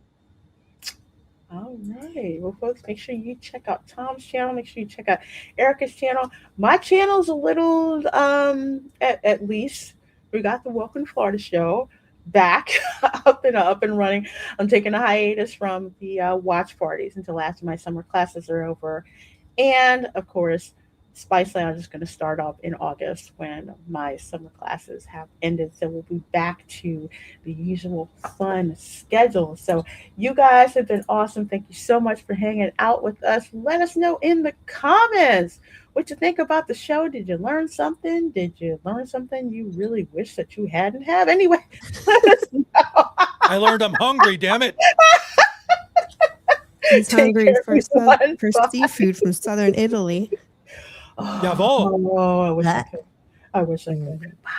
All right. Well, folks, make sure you check out Tom's channel. Make sure you check out Erica's channel. My channel's a little, at least, we got the Welcome to Florida show back up and running. I'm taking a hiatus from the watch parties until after my summer classes are over. And, of course, Spice Lounge is going to start up in August when my summer classes have ended. So we'll be back to the usual fun schedule. So you guys have been awesome. Thank you so much for hanging out with us. Let us know in the comments what you think about the show. Did you learn something? Did you learn something you really wish that you hadn't have? Anyway, let us know. I learned I'm hungry, damn it. He's Take hungry care, for everyone. Bye. seafood from southern Italy. Oh, Jawohl. I wish I could. Bye.